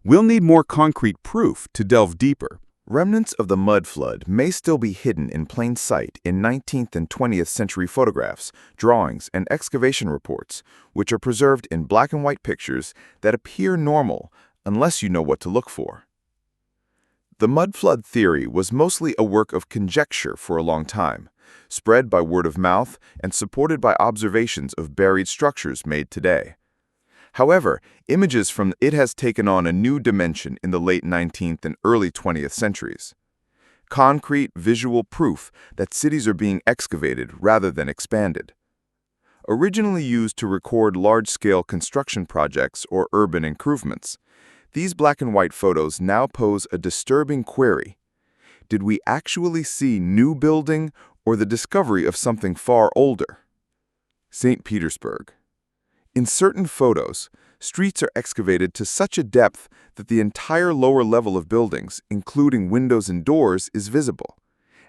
We'll need more concrete proof to delve deeper. Remnants of the mud flood may still be hidden in plain sight in 19th and 20th century photographs, drawings, and excavation reports, which are preserved in black and white pictures that appear normal unless you know what to look for. The mud flood theory was mostly a work of conjecture for a long time, spread by word of mouth and supported by observations of buried structures made today. However, images from it has taken on a new dimension in the late 19th and early 20th centuries. Concrete visual proof that cities are being excavated rather than expanded. Originally used to record large-scale construction projects or urban improvements, these black and white photos now pose a disturbing query. Did we actually see new building or the discovery of something far older? St. Petersburg. In certain photos, streets are excavated to such a depth that the entire lower level of buildings, including windows and doors, is visible,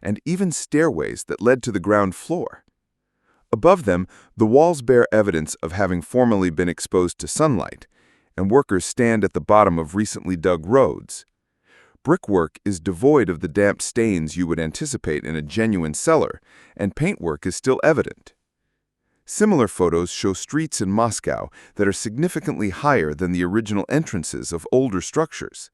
and even stairways that led to the ground floor. Above them, the walls bear evidence of having formerly been exposed to sunlight, and workers stand at the bottom of recently dug roads. Brickwork is devoid of the damp stains you would anticipate in a genuine cellar, and paintwork is still evident. Similar photos show streets in Moscow that are significantly higher than the original entrances of older structures.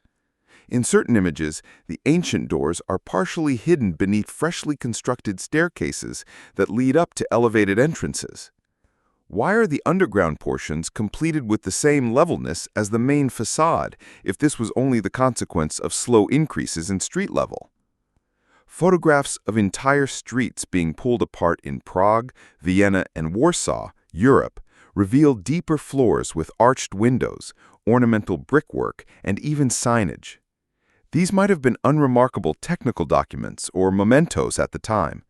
In certain images, the ancient doors are partially hidden beneath freshly constructed staircases that lead up to elevated entrances. Why are the underground portions completed with the same levelness as the main facade if this was only the consequence of slow increases in street level? Photographs of entire streets being pulled apart in Prague, Vienna, and Warsaw, Europe, reveal deeper floors with arched windows, ornamental brickwork, and even signage. These might have been unremarkable technical documents or mementos at the time.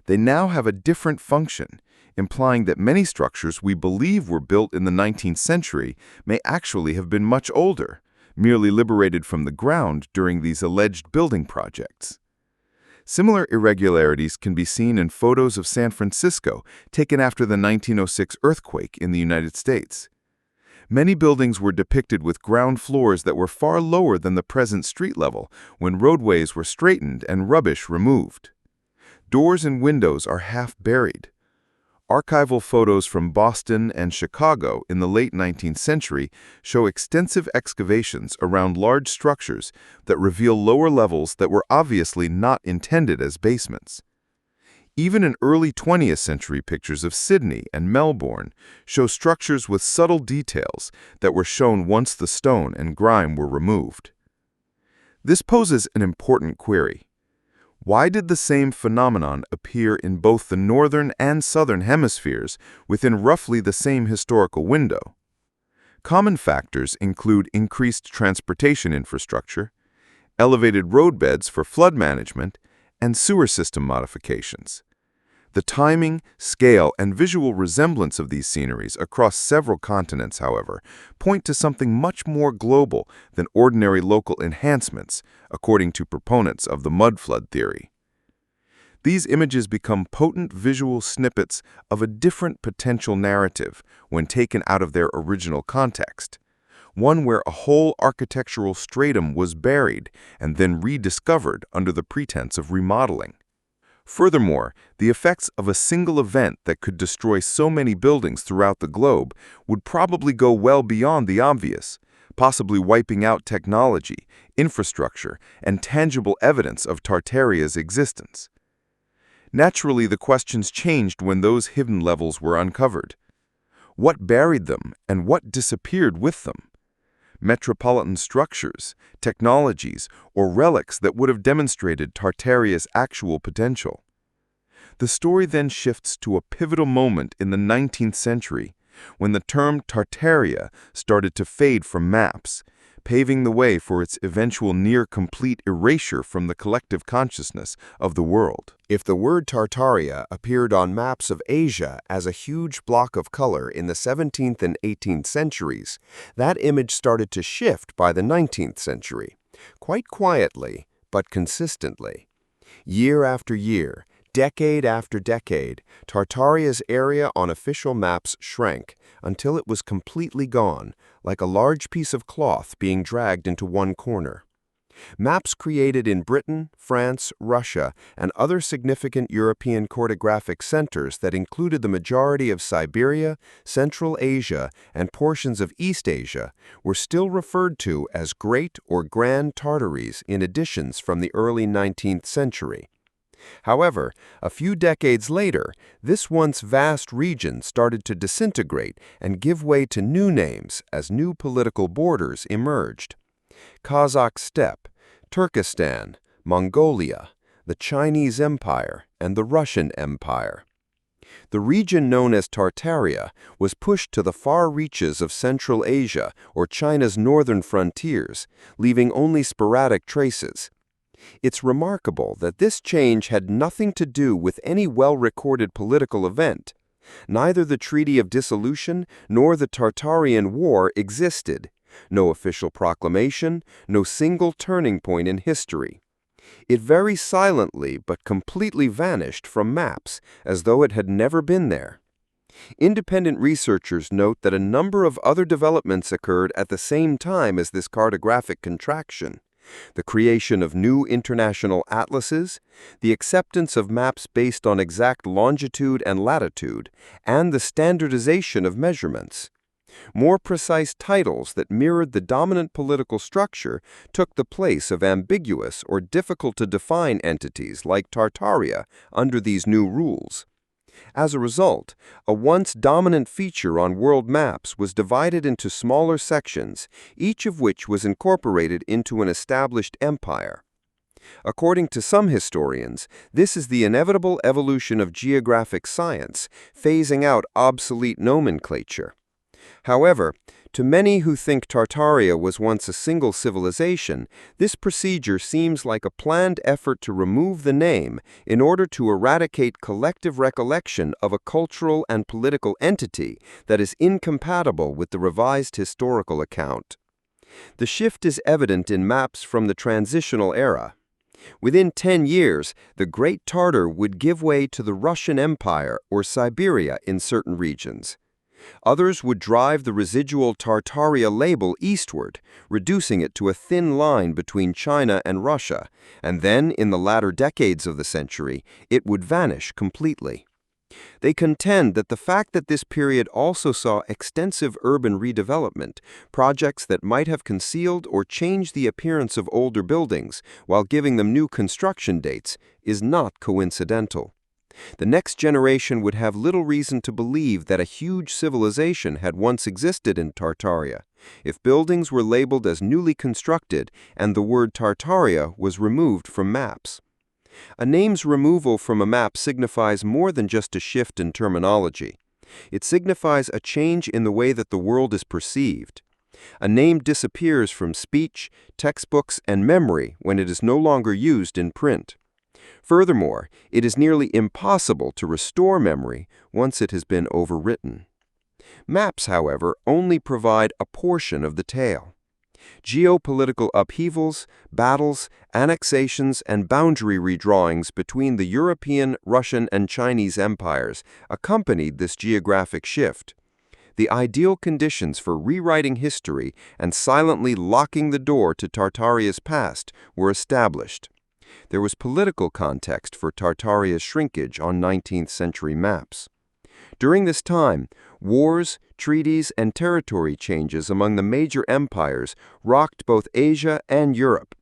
They now have a different function, implying that many structures we believe were built in the 19th century may actually have been much older, merely liberated from the ground during these alleged building projects. Similar irregularities can be seen in photos of San Francisco taken after the 1906 earthquake in the United States. Many buildings were depicted with ground floors that were far lower than the present street level when roadways were straightened and rubbish removed. Doors and windows are half buried. Archival photos from Boston and Chicago in the late 19th century show extensive excavations around large structures that reveal lower levels that were obviously not intended as basements. Even in early 20th century pictures of Sydney and Melbourne show structures with subtle details that were shown once the stone and grime were removed. This poses an important query. Why did the same phenomenon appear in both the northern and southern hemispheres within roughly the same historical window? Common factors include increased transportation infrastructure, elevated roadbeds for flood management, and sewer system modifications. The timing, scale, and visual resemblance of these sceneries across several continents, however, point to something much more global than ordinary local enhancements, according to proponents of the mud flood theory. These images become potent visual snippets of a different potential narrative when taken out of their original context, one where a whole architectural stratum was buried and then rediscovered under the pretense of remodeling. Furthermore, the effects of a single event that could destroy so many buildings throughout the globe would probably go well beyond the obvious, possibly wiping out technology, infrastructure, and tangible evidence of Tartaria's existence. Naturally, the questions changed when those hidden levels were uncovered. What buried them and what disappeared with them? Metropolitan structures, technologies, or relics that would have demonstrated Tartaria's actual potential. The story then shifts to a pivotal moment in the 19th century, when the term Tartaria started to fade from maps, paving the way for its eventual near-complete erasure from the collective consciousness of the world. If the word Tartaria appeared on maps of Asia as a huge block of color in the 17th and 18th centuries, that image started to shift by the 19th century, quite quietly but consistently. Year after year, decade after decade, Tartaria's area on official maps shrank until it was completely gone, like a large piece of cloth being dragged into one corner. Maps created in Britain, France, Russia, and other significant European cartographic centers that included the majority of Siberia, Central Asia, and portions of East Asia were still referred to as Great or Grand Tartaries in editions from the early 19th century. However, a few decades later, this once vast region started to disintegrate and give way to new names as new political borders emerged. Kazakh Steppe, Turkestan, Mongolia, the Chinese Empire, and the Russian Empire. The region known as Tartaria was pushed to the far reaches of Central Asia or China's northern frontiers, leaving only sporadic traces. It's remarkable that this change had nothing to do with any well-recorded political event. Neither the Treaty of Dissolution nor the Tartarian War existed. No official proclamation, no single turning point in history. It very silently but completely vanished from maps, as though it had never been there. Independent researchers note that a number of other developments occurred at the same time as this cartographic contraction. The creation of new international atlases, the acceptance of maps based on exact longitude and latitude, and the standardization of measurements. More precise titles that mirrored the dominant political structure took the place of ambiguous or difficult-to-define entities like Tartaria under these new rules. As a result, a once dominant feature on world maps was divided into smaller sections, each of which was incorporated into an established empire. According to some historians, this is the inevitable evolution of geographic science, phasing out obsolete nomenclature. However, to many who think Tartaria was once a single civilization, this procedure seems like a planned effort to remove the name in order to eradicate collective recollection of a cultural and political entity that is incompatible with the revised historical account. The shift is evident in maps from the transitional era. Within 10 years, the Great Tartar would give way to the Russian Empire or Siberia in certain regions. Others would drive the residual Tartaria label eastward, reducing it to a thin line between China and Russia, and then, in the latter decades of the century, it would vanish completely. They contend that the fact that this period also saw extensive urban redevelopment, projects that might have concealed or changed the appearance of older buildings while giving them new construction dates, is not coincidental. The next generation would have little reason to believe that a huge civilization had once existed in Tartaria, if buildings were labeled as newly constructed and the word Tartaria was removed from maps. A name's removal from a map signifies more than just a shift in terminology. It signifies a change in the way that the world is perceived. A name disappears from speech, textbooks, and memory when it is no longer used in print. Furthermore, it is nearly impossible to restore memory once it has been overwritten. Maps, however, only provide a portion of the tale. Geopolitical upheavals, battles, annexations, and boundary redrawings between the European, Russian, and Chinese empires accompanied this geographic shift. The ideal conditions for rewriting history and silently locking the door to Tartaria's past were established. There was political context for Tartaria's shrinkage on 19th century maps. During this time, wars, treaties, and territory changes among the major empires rocked both Asia and Europe.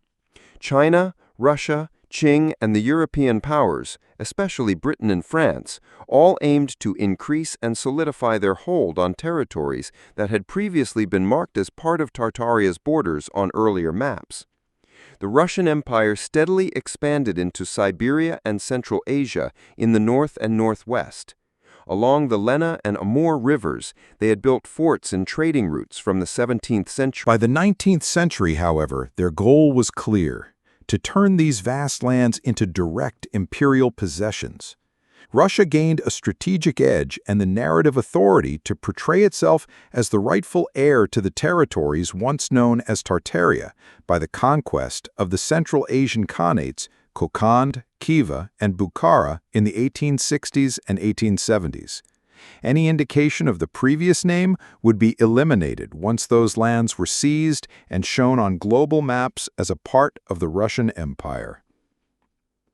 China, Russia, Qing, and the European powers, especially Britain and France, all aimed to increase and solidify their hold on territories that had previously been marked as part of Tartaria's borders on earlier maps. The Russian Empire steadily expanded into Siberia and Central Asia in the north and northwest. Along the Lena and Amur rivers, they had built forts and trading routes from the 17th century. By the 19th century, however, their goal was clear: to turn these vast lands into direct imperial possessions. Russia gained a strategic edge and the narrative authority to portray itself as the rightful heir to the territories once known as Tartaria by the conquest of the Central Asian Khanates Kokand, Khiva, and Bukhara in the 1860s and 1870s. Any indication of the previous name would be eliminated once those lands were seized and shown on global maps as a part of the Russian Empire.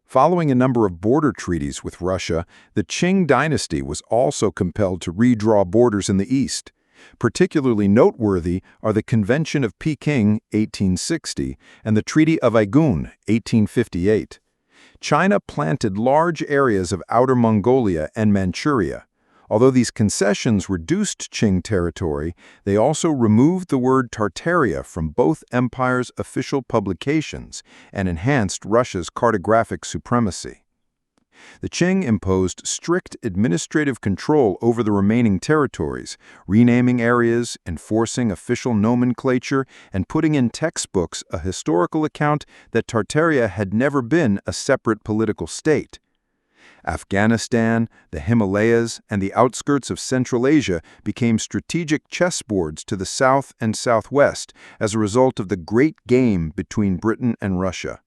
Following a number of border treaties with Russia, the Qing dynasty was also compelled to redraw borders in the east. Particularly noteworthy are the Convention of Peking, 1860, and the Treaty of Aigun, 1858. China planted large areas of Outer Mongolia and Manchuria. Although these concessions reduced Qing territory, they also removed the word Tartaria from both empires' official publications and enhanced Russia's cartographic supremacy. The Qing imposed strict administrative control over the remaining territories, renaming areas, enforcing official nomenclature, and putting in textbooks a historical account that Tartaria had never been a separate political state. Afghanistan, the Himalayas, and the outskirts of Central Asia became strategic chessboards to the south and southwest as a result of the great game between Britain and Russia.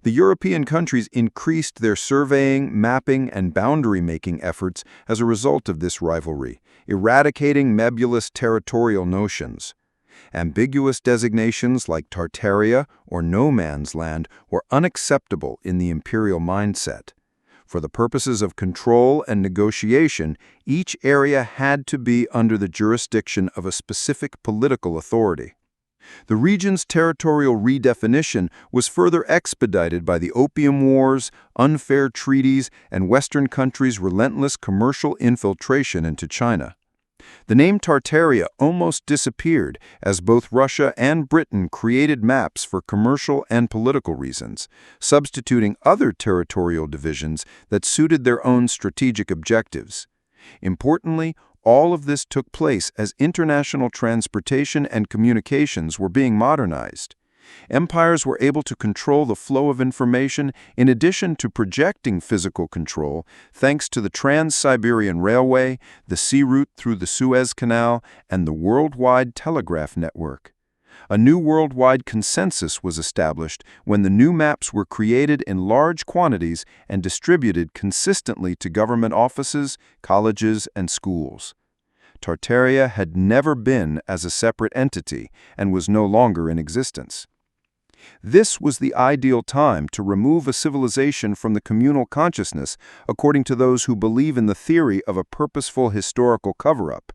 The European countries increased their surveying, mapping, and boundary-making efforts as a result of this rivalry, eradicating nebulous territorial notions. Ambiguous designations like Tartaria or no man's land were unacceptable in the imperial mindset. For the purposes of control and negotiation, each area had to be under the jurisdiction of a specific political authority. The region's territorial redefinition was further expedited by the Opium Wars, unfair treaties, and Western countries' relentless commercial infiltration into China. The name Tartaria almost disappeared as both Russia and Britain created maps for commercial and political reasons, substituting other territorial divisions that suited their own strategic objectives. Importantly, all of this took place as international transportation and communications were being modernized. Empires were able to control the flow of information in addition to projecting physical control thanks to the Trans-Siberian Railway, the sea route through the Suez Canal, and the worldwide telegraph network. A new worldwide consensus was established when the new maps were created in large quantities and distributed consistently to government offices, colleges, and schools. Tartaria had never been as a separate entity and was no longer in existence. This was the ideal time to remove a civilization from the communal consciousness, according to those who believe in the theory of a purposeful historical cover-up.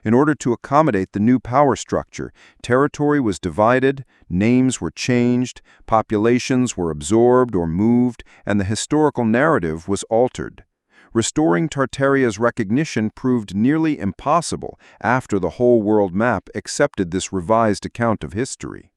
In order to accommodate the new power structure, territory was divided, names were changed, populations were absorbed or moved, and the historical narrative was altered. Restoring Tartaria's recognition proved nearly impossible after the whole world map accepted this revised account of history.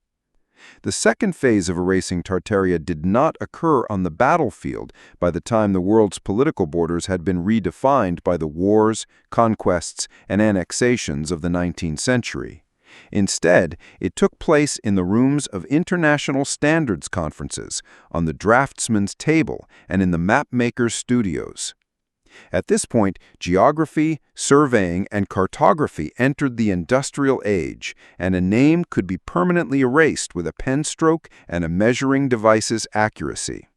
The second phase of erasing Tartaria did not occur on the battlefield by the time the world's political borders had been redefined by the wars, conquests, and annexations of the 19th century. Instead, it took place in the rooms of international standards conferences, on the draftsman's table, and in the mapmaker's studios. At this point, geography, surveying, and cartography entered the industrial age, and a name could be permanently erased with a pen stroke and a measuring device's accuracy.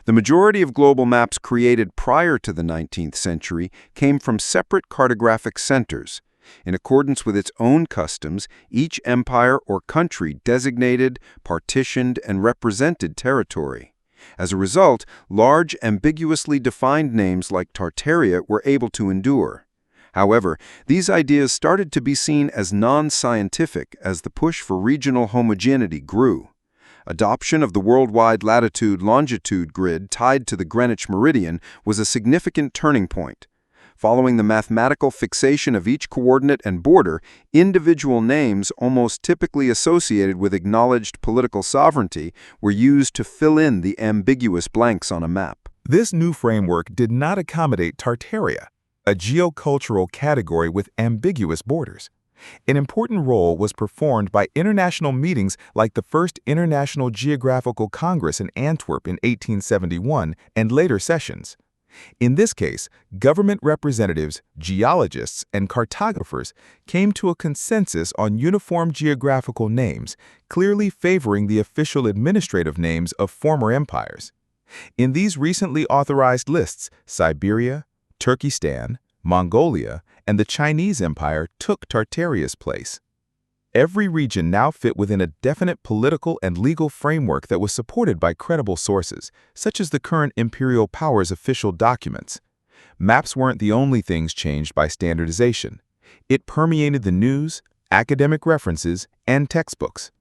The majority of global maps created prior to the 19th century came from separate cartographic centers. In accordance with its own customs, each empire or country designated, partitioned, and represented territory. As a result, large, ambiguously defined names like Tartaria were able to endure. However, these ideas started to be seen as non-scientific as the push for regional homogeneity grew. Adoption of the worldwide latitude-longitude grid tied to the Greenwich meridian was a significant turning point. Following the mathematical fixation of each coordinate and border, individual names almost typically associated with acknowledged political sovereignty were used to fill in the ambiguous blanks on a map. This new framework did not accommodate Tartaria, a geocultural category with ambiguous borders. An important role was performed by international meetings like the First International Geographical Congress in Antwerp in 1871 and later sessions. In this case, government representatives, geologists, and cartographers came to a consensus on uniform geographical names, clearly favoring the official administrative names of former empires. In these recently authorized lists, Siberia, Turkestan, Mongolia, and the Chinese Empire took Tartaria's place. Every region now fit within a definite political and legal framework that was supported by credible sources, such as the current imperial power's official documents. Maps weren't the only things changed by standardization. It permeated the news, academic references, and textbooks.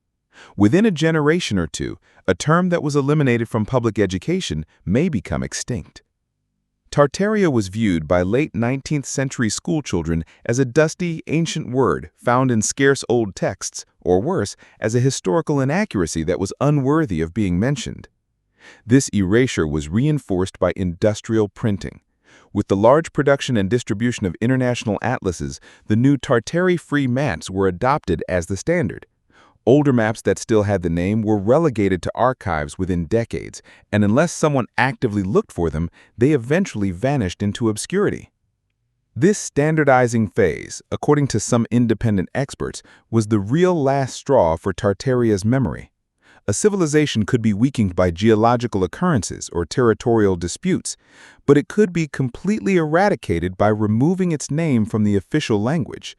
Within a generation or two, a term that was eliminated from public education may become extinct. Tartaria was viewed by late 19th century schoolchildren as a dusty, ancient word found in scarce old texts, or worse, as a historical inaccuracy that was unworthy of being mentioned. This erasure was reinforced by industrial printing. With the large production and distribution of international atlases, the new Tartary-free maps were adopted as the standard. Older maps that still had the name were relegated to archives within decades, and unless someone actively looked for them, they eventually vanished into obscurity. This standardizing phase, according to some independent experts, was the real last straw for Tartaria's memory. A civilization could be weakened by geological occurrences or territorial disputes, but it could be completely eradicated by removing its name from the official language.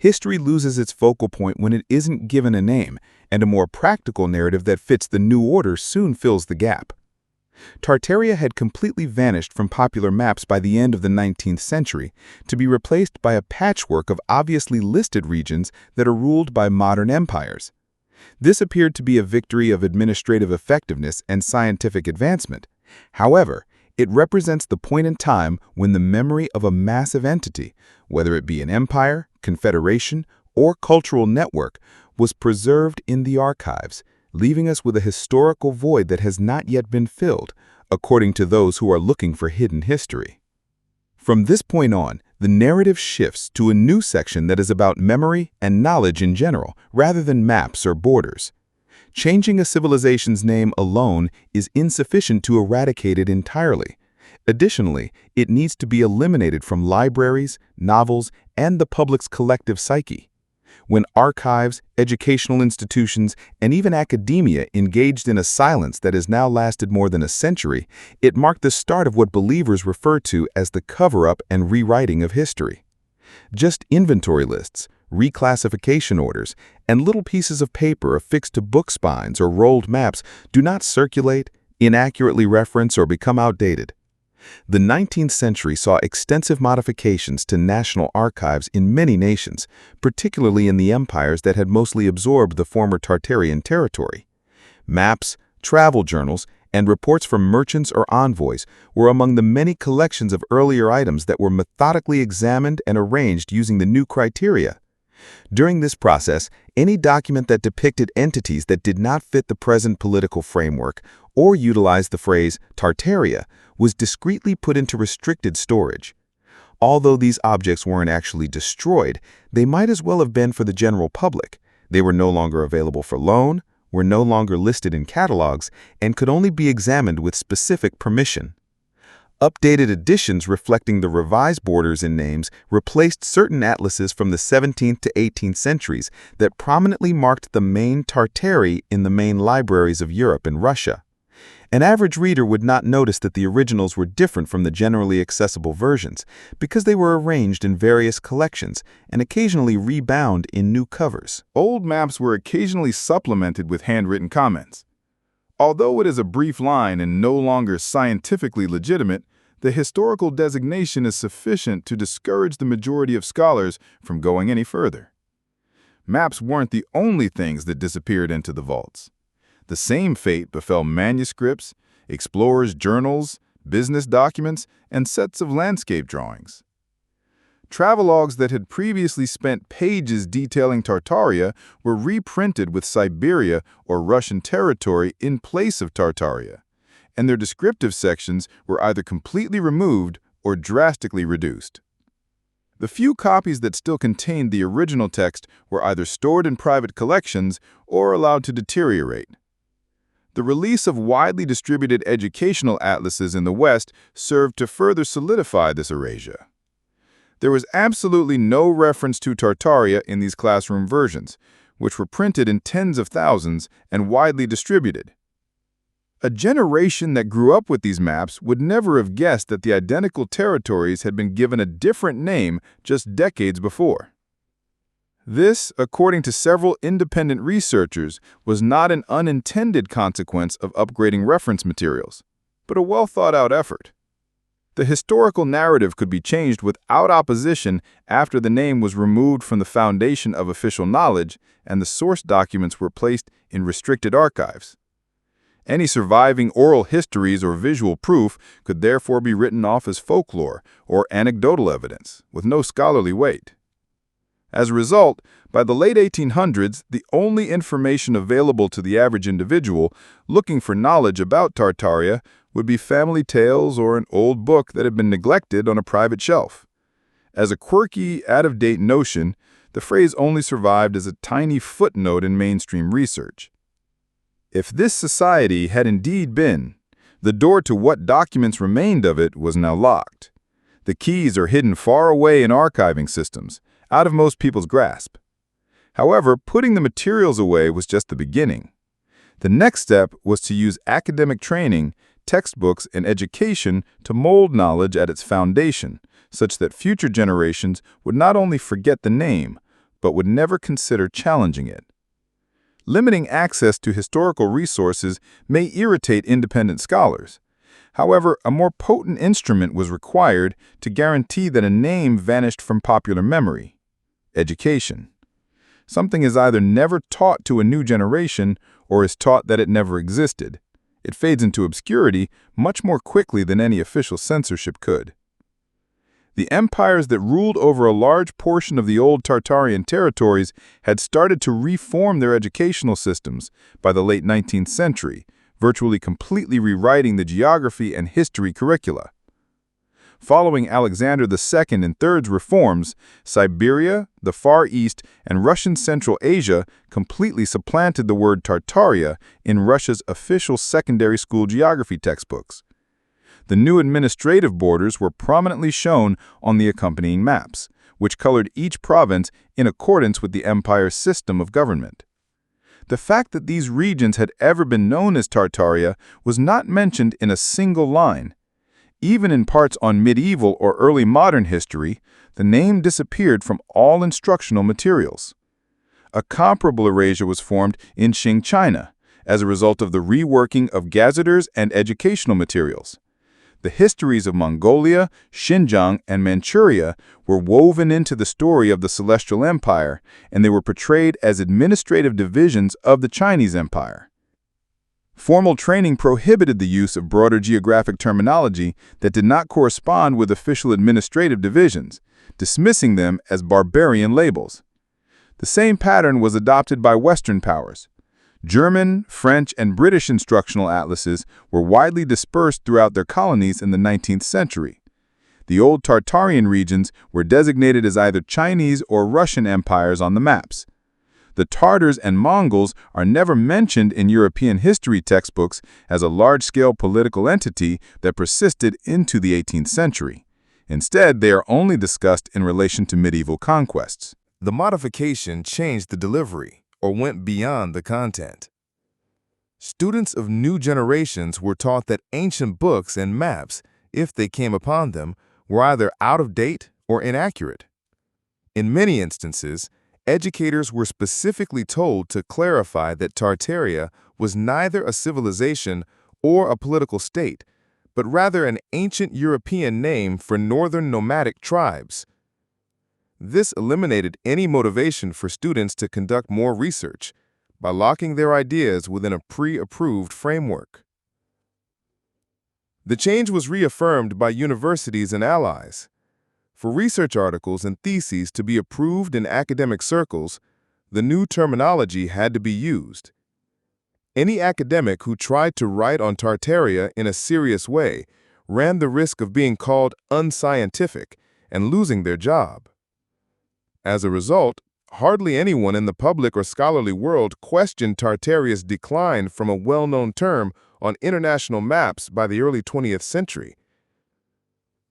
History loses its focal point when it isn't given a name, and a more practical narrative that fits the new order soon fills the gap. Tartaria had completely vanished from popular maps by the end of the 19th century, to be replaced by a patchwork of obviously listed regions that are ruled by modern empires. This appeared to be a victory of administrative effectiveness and scientific advancement. However, it represents the point in time when the memory of a massive entity, whether it be an empire, confederation, or cultural network, was preserved in the archives, leaving us with a historical void that has not yet been filled, according to those who are looking for hidden history. From this point on, the narrative shifts to a new section that is about memory and knowledge in general, rather than maps or borders. Changing a civilization's name alone is insufficient to eradicate it entirely. Additionally, it needs to be eliminated from libraries, novels, and the public's collective psyche. When archives, educational institutions, and even academia engaged in a silence that has now lasted more than a century, it marked the start of what believers refer to as the cover-up and rewriting of history. Just inventory lists, reclassification orders, and little pieces of paper affixed to book spines or rolled maps do not circulate, inaccurately reference, or become outdated. The 19th century saw extensive modifications to national archives in many nations, particularly in the empires that had mostly absorbed the former Tartarian territory. Maps, travel journals, and reports from merchants or envoys were among the many collections of earlier items that were methodically examined and arranged using the new criteria. During this process, any document that depicted entities that did not fit the present political framework or utilized the phrase Tartaria was discreetly put into restricted storage. Although these objects weren't actually destroyed, they might as well have been for the general public. They were no longer available for loan, were no longer listed in catalogs, and could only be examined with specific permission. Updated editions reflecting the revised borders and names replaced certain atlases from the 17th to 18th centuries that prominently marked the main Tartary in the main libraries of Europe and Russia. An average reader would not notice that the originals were different from the generally accessible versions because they were arranged in various collections and occasionally rebound in new covers. Old maps were occasionally supplemented with handwritten comments. Although it is a brief line and no longer scientifically legitimate, the historical designation is sufficient to discourage the majority of scholars from going any further. Maps weren't the only things that disappeared into the vaults. The same fate befell manuscripts, explorers' journals, business documents, and sets of landscape drawings. Travelogues that had previously spent pages detailing Tartaria were reprinted with Siberia or Russian territory in place of Tartaria, and their descriptive sections were either completely removed or drastically reduced. The few copies that still contained the original text were either stored in private collections or allowed to deteriorate. The release of widely distributed educational atlases in the West served to further solidify this erasure. There was absolutely no reference to Tartaria in these classroom versions, which were printed in tens of thousands and widely distributed. A generation that grew up with these maps would never have guessed that the identical territories had been given a different name just decades before. This, according to several independent researchers, was not an unintended consequence of upgrading reference materials, but a well-thought-out effort. The historical narrative could be changed without opposition after the name was removed from the foundation of official knowledge and the source documents were placed in restricted archives. Any surviving oral histories or visual proof could therefore be written off as folklore or anecdotal evidence, with no scholarly weight. As a result, by the late 1800s, the only information available to the average individual looking for knowledge about Tartaria would be family tales or an old book that had been neglected on a private shelf. As a quirky, out-of-date notion, the phrase only survived as a tiny footnote in mainstream research. If this society had indeed been, the door to what documents remained of it was now locked. The keys are hidden far away in archiving systems, out of most people's grasp. However, putting the materials away was just the beginning. The next step was to use academic training, textbooks, and education to mold knowledge at its foundation, such that future generations would not only forget the name, but would never consider challenging it. Limiting access to historical resources may irritate independent scholars. However, a more potent instrument was required to guarantee that a name vanished from popular memory: education. Something is either never taught to a new generation or is taught that it never existed. It fades into obscurity much more quickly than any official censorship could. The empires that ruled over a large portion of the old Tartarian territories had started to reform their educational systems by the late 19th century, virtually completely rewriting the geography and history curricula. Following Alexander II and III's reforms, Siberia, the Far East, and Russian Central Asia completely supplanted the word Tartaria in Russia's official secondary school geography textbooks. The new administrative borders were prominently shown on the accompanying maps, which colored each province in accordance with the empire's system of government. The fact that these regions had ever been known as Tartaria was not mentioned in a single line. Even in parts on medieval or early modern history, the name disappeared from all instructional materials. A comparable erasure was formed in Qing China as a result of the reworking of gazetteers and educational materials. The histories of Mongolia, Xinjiang, and Manchuria were woven into the story of the Celestial Empire, and they were portrayed as administrative divisions of the Chinese Empire. Formal training prohibited the use of broader geographic terminology that did not correspond with official administrative divisions, dismissing them as barbarian labels. The same pattern was adopted by Western powers. German, French, and British instructional atlases were widely dispersed throughout their colonies in the 19th century. The old Tartarian regions were designated as either Chinese or Russian empires on the maps. The Tartars and Mongols are never mentioned in European history textbooks as a large-scale political entity that persisted into the 18th century. Instead, they are only discussed in relation to medieval conquests. The modification changed the delivery, or went beyond the content. Students of new generations were taught that ancient books and maps, if they came upon them, were either out of date or inaccurate. In many instances, educators were specifically told to clarify that Tartaria was neither a civilization or a political state, but rather an ancient European name for northern nomadic tribes. This eliminated any motivation for students to conduct more research by locking their ideas within a pre-approved framework. The change was reaffirmed by universities and allies. For research articles and theses to be approved in academic circles, the new terminology had to be used. Any academic who tried to write on Tartaria in a serious way ran the risk of being called unscientific and losing their job. As a result, hardly anyone in the public or scholarly world questioned Tartaria's decline from a well-known term on international maps by the early 20th century.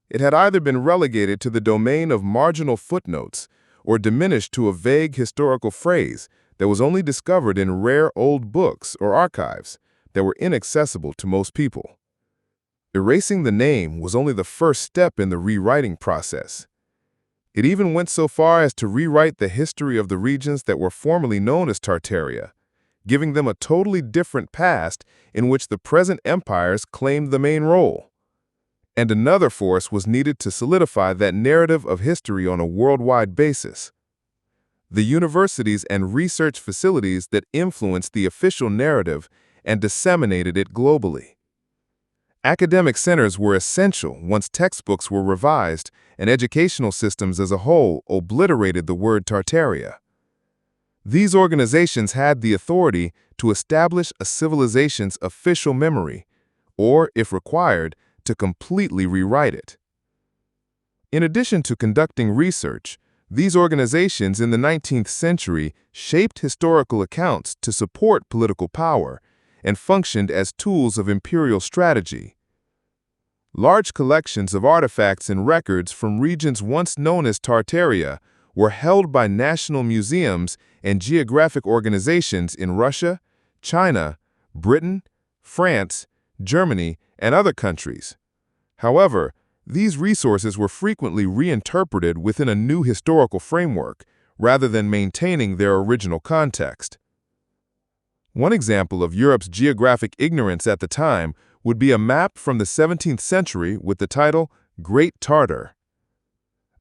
It had either been relegated to the domain of marginal footnotes or diminished to a vague historical phrase that was only discovered in rare old books or archives that were inaccessible to most people. Erasing the name was only the first step in the rewriting process. It even went so far as to rewrite the history of the regions that were formerly known as Tartaria, giving them a totally different past in which the present empires claimed the main role. And another force was needed to solidify that narrative of history on a worldwide basis: the universities and research facilities that influenced the official narrative and disseminated it globally. Academic centers were essential once textbooks were revised and educational systems as a whole obliterated the word Tartaria. These organizations had the authority to establish a civilization's official memory, or, if required, to completely rewrite it. In addition to conducting research, these organizations in the 19th century shaped historical accounts to support political power and functioned as tools of imperial strategy. Large collections of artifacts and records from regions once known as Tartaria were held by national museums and geographic organizations in Russia, China, Britain, France, Germany, and other countries. However, these resources were frequently reinterpreted within a new historical framework rather than maintaining their original context. One example of Europe's geographic ignorance at the time would be a map from the 17th century with the title Great Tartar.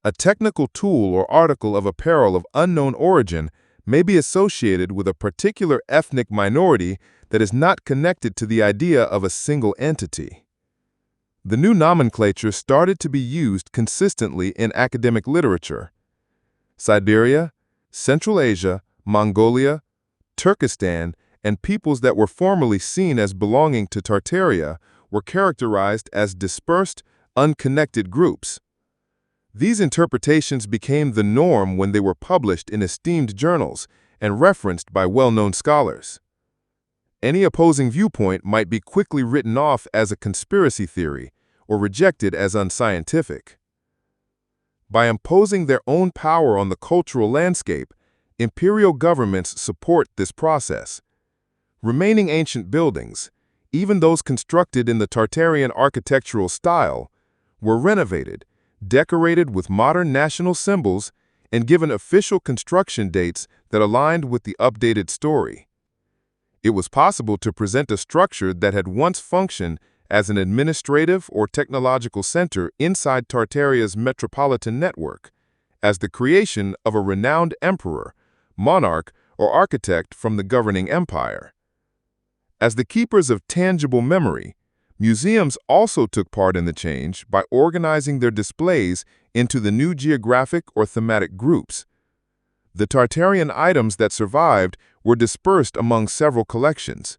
A technical tool or article of apparel of unknown origin may be associated with a particular ethnic minority that is not connected to the idea of a single entity. The new nomenclature started to be used consistently in academic literature. Siberia, Central Asia, Mongolia, Turkestan, and peoples that were formerly seen as belonging to Tartaria were characterized as dispersed, unconnected groups. These interpretations became the norm when they were published in esteemed journals and referenced by well-known scholars. Any opposing viewpoint might be quickly written off as a conspiracy theory or rejected as unscientific. By imposing their own power on the cultural landscape, imperial governments support this process. Remaining ancient buildings, even those constructed in the Tartarian architectural style, were renovated, decorated with modern national symbols, and given official construction dates that aligned with the updated story. It was possible to present a structure that had once functioned as an administrative or technological center inside Tartaria's metropolitan network, as the creation of a renowned emperor, monarch, or architect from the governing empire. As the keepers of tangible memory, museums also took part in the change by organizing their displays into the new geographic or thematic groups. The Tartarian items that survived were dispersed among several collections.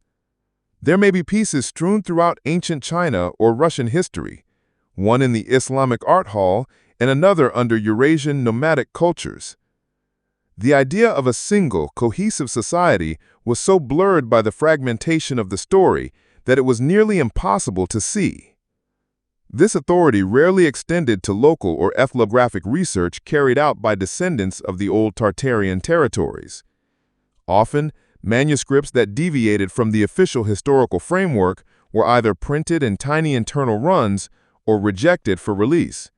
There may be pieces strewn throughout ancient China or Russian history, one in the Islamic art hall and another under Eurasian nomadic cultures. The idea of a single, cohesive society was so blurred by the fragmentation of the story that it was nearly impossible to see. This authority rarely extended to local or ethnographic research carried out by descendants of the old Tartarian territories. Often, manuscripts that deviated from the official historical framework were either printed in tiny internal runs or rejected for release.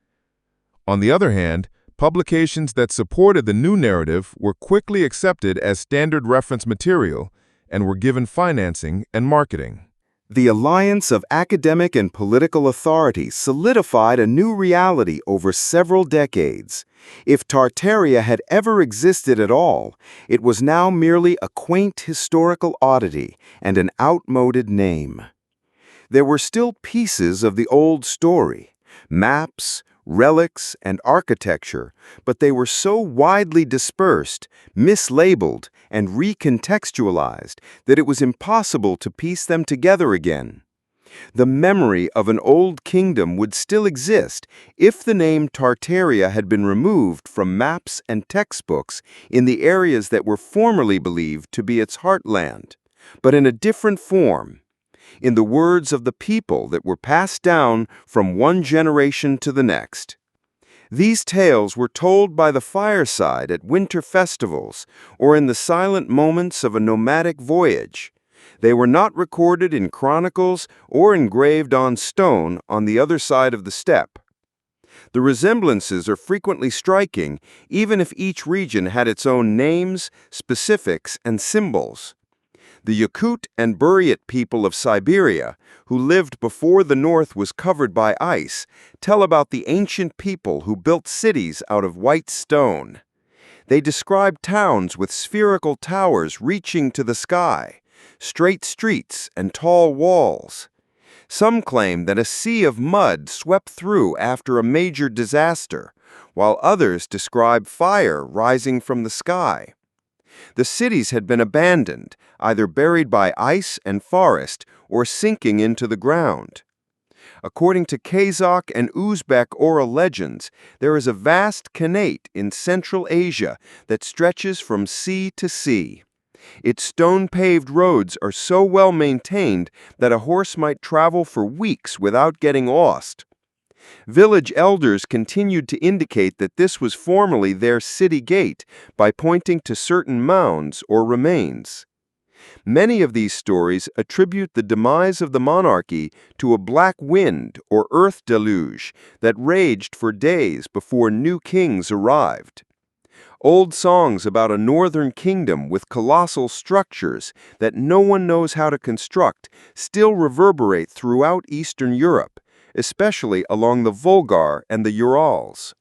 On the other hand, publications that supported the new narrative were quickly accepted as standard reference material and were given financing and marketing. The alliance of academic and political authority solidified a new reality over several decades. If Tartaria had ever existed at all, it was now merely a quaint historical oddity and an outmoded name. There were still pieces of the old story: maps, relics, and architecture, but they were so widely dispersed, mislabeled, and recontextualized that it was impossible to piece them together again. The memory of an old kingdom would still exist if the name Tartaria had been removed from maps and textbooks in the areas that were formerly believed to be its heartland, but in a different form, in the words of the people that were passed down from one generation to the next. These tales were told by the fireside at winter festivals or in the silent moments of a nomadic voyage. They were not recorded in chronicles or engraved on stone on the other side of the steppe. The resemblances are frequently striking, even if each region had its own names, specifics, and symbols. The Yakut and Buryat people of Siberia, who lived before the north was covered by ice, tell about the ancient people who built cities out of white stone. They describe towns with spherical towers reaching to the sky, straight streets, and tall walls. Some claim that a sea of mud swept through after a major disaster, while others describe fire rising from the sky. The cities had been abandoned, either buried by ice and forest or sinking into the ground. According to Kazakh and Uzbek oral legends, there is a vast khanate in Central Asia that stretches from sea to sea. Its stone-paved roads are so well maintained that a horse might travel for weeks without getting lost. Village elders continued to indicate that this was formerly their city gate by pointing to certain mounds or remains. Many of these stories attribute the demise of the monarchy to a black wind or earth deluge that raged for days before new kings arrived. Old songs about a northern kingdom with colossal structures that no one knows how to construct still reverberate throughout Eastern Europe, especially along the Volga and the Urals.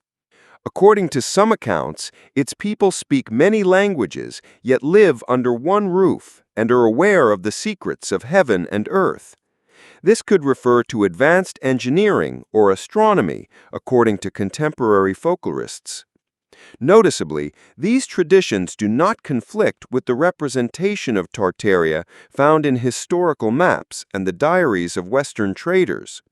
According to some accounts, its people speak many languages, yet live under one roof and are aware of the secrets of heaven and earth. This could refer to advanced engineering or astronomy, according to contemporary folklorists. Noticeably, these traditions do not conflict with the representation of Tartaria found in historical maps and the diaries of Western traders.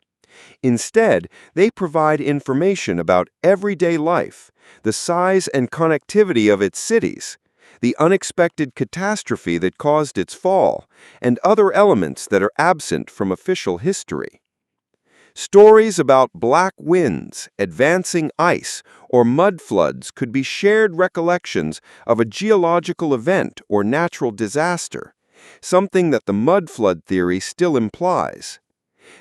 Instead, they provide information about everyday life, the size and connectivity of its cities, the unexpected catastrophe that caused its fall, and other elements that are absent from official history. Stories about black winds, advancing ice, or mud floods could be shared recollections of a geological event or natural disaster, something that the mud flood theory still implies.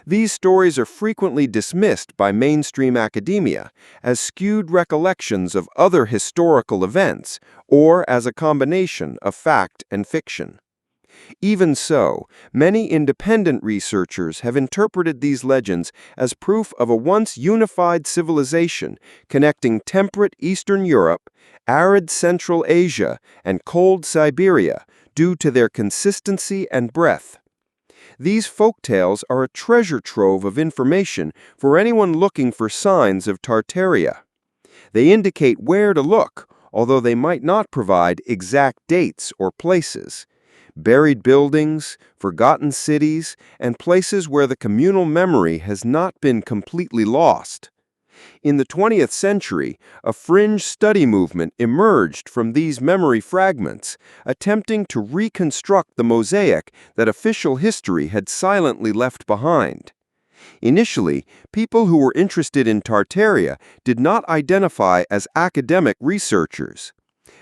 These stories are frequently dismissed by mainstream academia as skewed recollections of other historical events or as a combination of fact and fiction. Even so, many independent researchers have interpreted these legends as proof of a once unified civilization connecting temperate Eastern Europe, arid Central Asia, and cold Siberia due to their consistency and breadth. These folktales are a treasure trove of information for anyone looking for signs of Tartaria. They indicate where to look, although they might not provide exact dates or places. Buried buildings, forgotten cities, and places where the communal memory has not been completely lost. In the 20th century, a fringe study movement emerged from these memory fragments, attempting to reconstruct the mosaic that official history had silently left behind. Initially, people who were interested in Tartaria did not identify as academic researchers.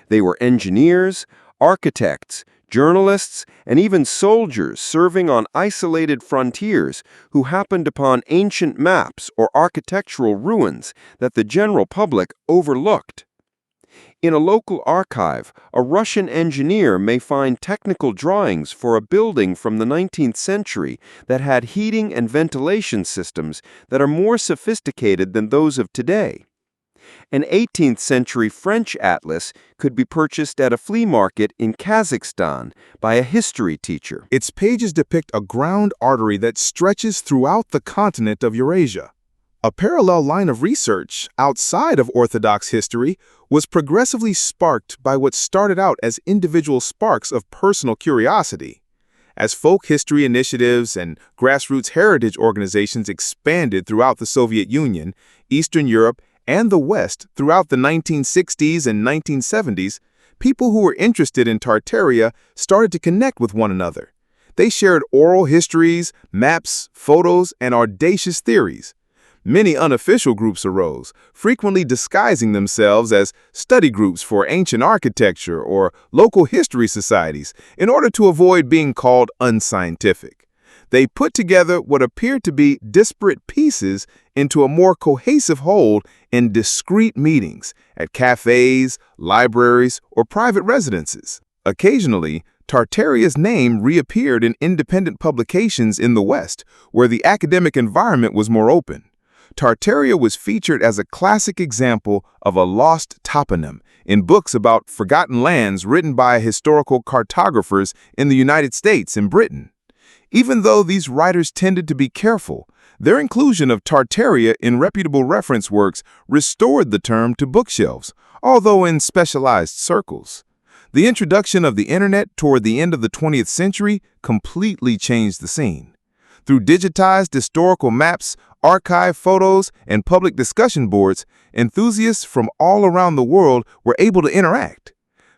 They were engineers, architects, journalists, and even soldiers serving on isolated frontiers who happened upon ancient maps or architectural ruins that the general public overlooked. In a local archive, a Russian engineer may find technical drawings for a building from the 19th century that had heating and ventilation systems that are more sophisticated than those of today. An 18th century French atlas could be purchased at a flea market in Kazakhstan by a history teacher. Its pages depict a ground artery that stretches throughout the continent of Eurasia, A parallel line of research outside of Orthodox history was progressively sparked by what started out as individual sparks of personal curiosity. As folk history initiatives and grassroots heritage organizations expanded throughout the Soviet Union, Eastern Europe, and the West throughout the 1960s and 1970s, people who were interested in Tartaria started to connect with one another. They shared oral histories, maps, photos, and audacious theories. Many unofficial groups arose, frequently disguising themselves as study groups for ancient architecture or local history societies in order to avoid being called unscientific. They put together what appeared to be disparate pieces into a more cohesive whole in discreet meetings at cafes, libraries, or private residences. Occasionally, Tartaria's name reappeared in independent publications in the West, where the academic environment was more open. Tartaria was featured as a classic example of a lost toponym in books about forgotten lands written by historical cartographers in the United States and Britain. Even though these writers tended to be careful, their inclusion of Tartaria in reputable reference works restored the term to bookshelves, although in specialized circles. The introduction of the internet toward the end of the 20th century completely changed the scene. Through digitized historical maps, archive photos, and public discussion boards, enthusiasts from all around the world were able to interact.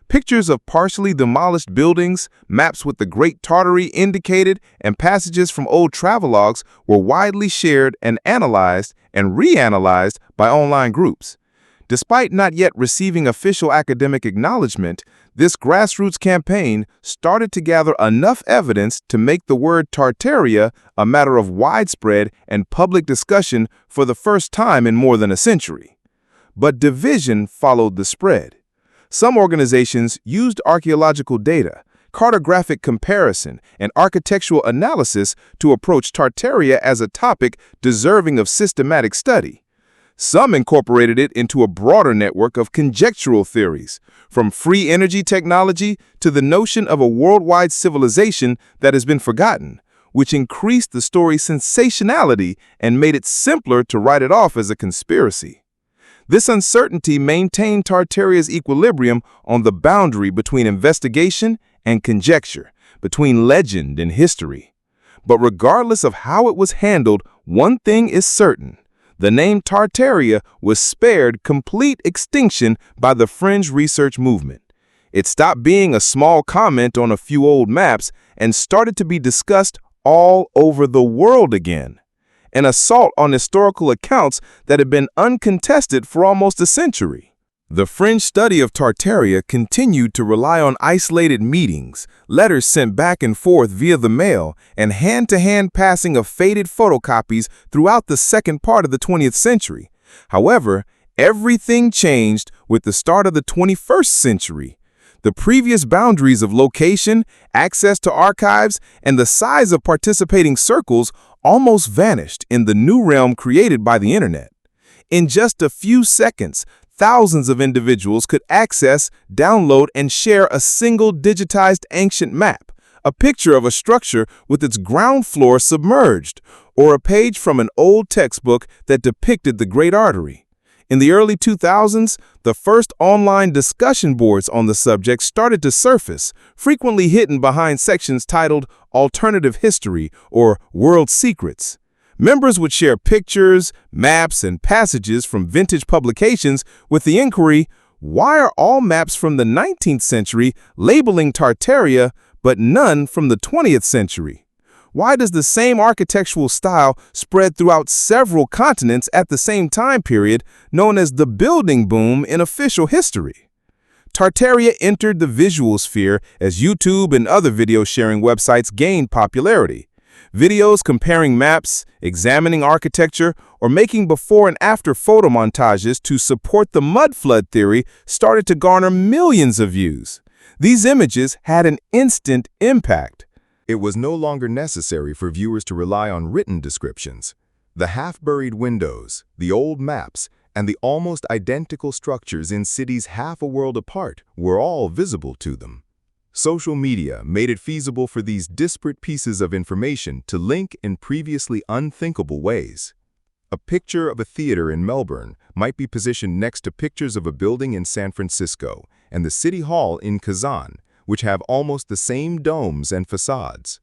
Pictures of partially demolished buildings, maps with the Great Tartary indicated, and passages from old travelogues were widely shared and analyzed and reanalyzed by online groups. Despite not yet receiving official academic acknowledgement, this grassroots campaign started to gather enough evidence to make the word Tartaria a matter of widespread and public discussion for the first time in more than a century. But division followed the spread. Some organizations used archaeological data, cartographic comparison, and architectural analysis to approach Tartaria as a topic deserving of systematic study. Some incorporated it into a broader network of conjectural theories, from free energy technology to the notion of a worldwide civilization that has been forgotten, which increased the story's sensationality and made it simpler to write it off as a conspiracy. This uncertainty maintained Tartaria's equilibrium on the boundary between investigation and conjecture, between legend and history. But regardless of how it was handled, one thing is certain. The name Tartaria was spared complete extinction by the fringe research movement. It stopped being a small comment on a few old maps and started to be discussed all over the world again. An assault on historical accounts that had been uncontested for almost a century. The fringe study of Tartaria continued to rely on isolated meetings, letters sent back and forth via the mail, and hand-to-hand passing of faded photocopies throughout the second part of the 20th century. However, everything changed with the start of the 21st century. The previous boundaries of location, access to archives, and the size of participating circles almost vanished in the new realm created by the internet. In just a few seconds, thousands of individuals could access, download, and share a single digitized ancient map, a picture of a structure with its ground floor submerged, or a page from an old textbook that depicted the Great Artery. In the early 2000s, the first online discussion boards on the subject started to surface, frequently hidden behind sections titled Alternative History or World Secrets. Members would share pictures, maps, and passages from vintage publications with the inquiry, why are all maps from the 19th century labeling Tartaria, but none from the 20th century? Why does the same architectural style spread throughout several continents at the same time period, known as the building boom in official history? Tartaria entered the visual sphere as YouTube and other video sharing websites gained popularity. Videos comparing maps, examining architecture, or making before and after photo montages to support the mud flood theory started to garner millions of views. These images had an instant impact. It was no longer necessary for viewers to rely on written descriptions. The half-buried windows, the old maps, and the almost identical structures in cities half a world apart were all visible to them. Social media made it feasible for these disparate pieces of information to link in previously unthinkable ways. A picture of a theater in Melbourne might be positioned next to pictures of a building in San Francisco and the City Hall in Kazan, which have almost the same domes and facades.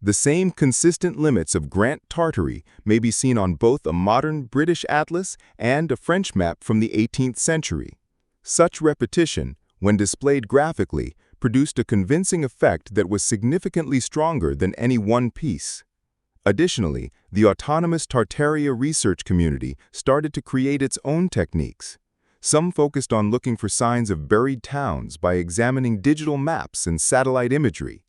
The same consistent limits of Grant Tartary may be seen on both a modern British atlas and a French map from the 18th century. Such repetition, when displayed graphically, produced a convincing effect that was significantly stronger than any one piece. Additionally, the autonomous Tartaria research community started to create its own techniques. Some focused on looking for signs of buried towns by examining digital maps and satellite imagery.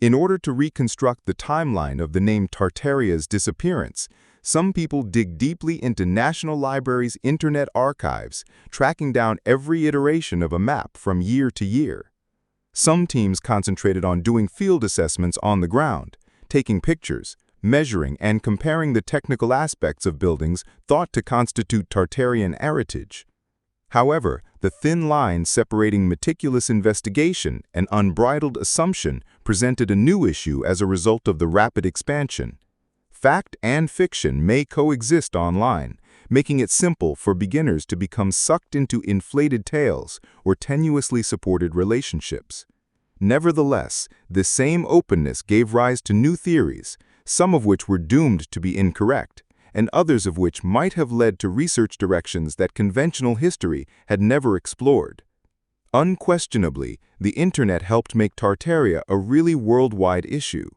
In order to reconstruct the timeline of the name Tartaria's disappearance, some people dig deeply into National Library's Internet archives, tracking down every iteration of a map from year to year. Some teams concentrated on doing field assessments on the ground, taking pictures, measuring and comparing the technical aspects of buildings thought to constitute Tartarian heritage. However, the thin line separating meticulous investigation and unbridled assumption presented a new issue as a result of the rapid expansion. Fact and fiction may coexist online, making it simple for beginners to become sucked into inflated tales or tenuously supported relationships. Nevertheless, this same openness gave rise to new theories, some of which were doomed to be incorrect, and others of which might have led to research directions that conventional history had never explored. Unquestionably, the Internet helped make Tartaria a really worldwide issue.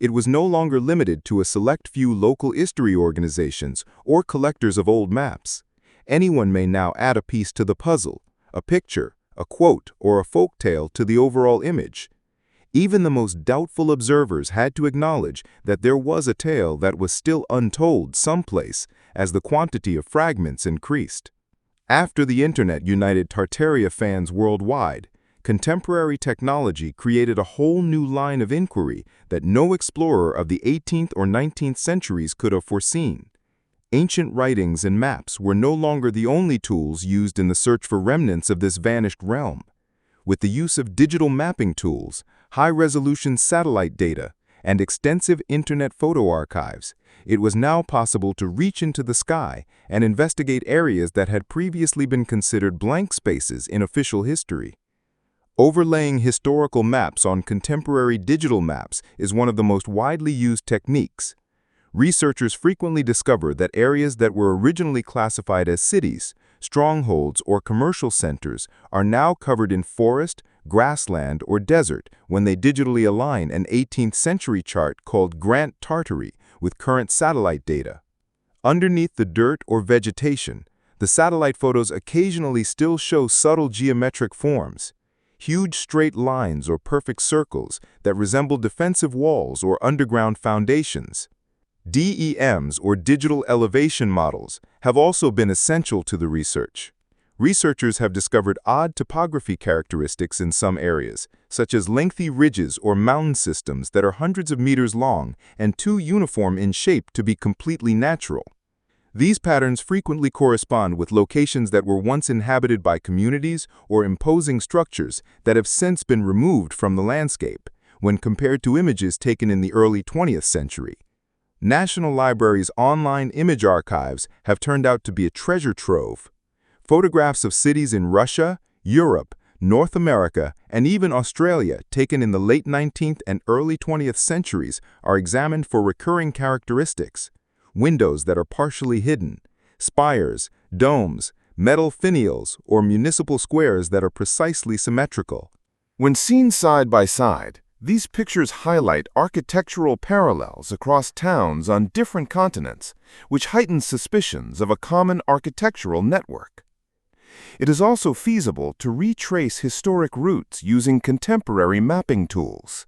It was no longer limited to a select few local history organizations or collectors of old maps. Anyone may now add a piece to the puzzle, a picture, a quote, or a folktale to the overall image. Even the most doubtful observers had to acknowledge that there was a tale that was still untold someplace as the quantity of fragments increased. After the Internet united Tartaria fans worldwide, contemporary technology created a whole new line of inquiry that no explorer of the 18th or 19th centuries could have foreseen. Ancient writings and maps were no longer the only tools used in the search for remnants of this vanished realm. With the use of digital mapping tools, high-resolution satellite data, and extensive Internet photo archives, it was now possible to reach into the sky and investigate areas that had previously been considered blank spaces in official history. Overlaying historical maps on contemporary digital maps is one of the most widely used techniques. Researchers frequently discover that areas that were originally classified as cities, strongholds, or commercial centers are now covered in forest, grassland, or desert when they digitally align an 18th century chart called Grant Tartary with current satellite data. Underneath the dirt or vegetation, the satellite photos occasionally still show subtle geometric forms, huge straight lines or perfect circles that resemble defensive walls or underground foundations. DEMs, or digital elevation models, have also been essential to the research. Researchers have discovered odd topography characteristics in some areas, such as lengthy ridges or mountain systems that are hundreds of meters long and too uniform in shape to be completely natural. These patterns frequently correspond with locations that were once inhabited by communities or imposing structures that have since been removed from the landscape, when compared to images taken in the early 20th century. National Library's online image archives have turned out to be a treasure trove. Photographs of cities in Russia, Europe, North America, and even Australia taken in the late 19th and early 20th centuries are examined for recurring characteristics: windows that are partially hidden, spires, domes, metal finials, or municipal squares that are precisely symmetrical. When seen side by side, these pictures highlight architectural parallels across towns on different continents, which heightens suspicions of a common architectural network. It is also feasible to retrace historic routes using contemporary mapping tools.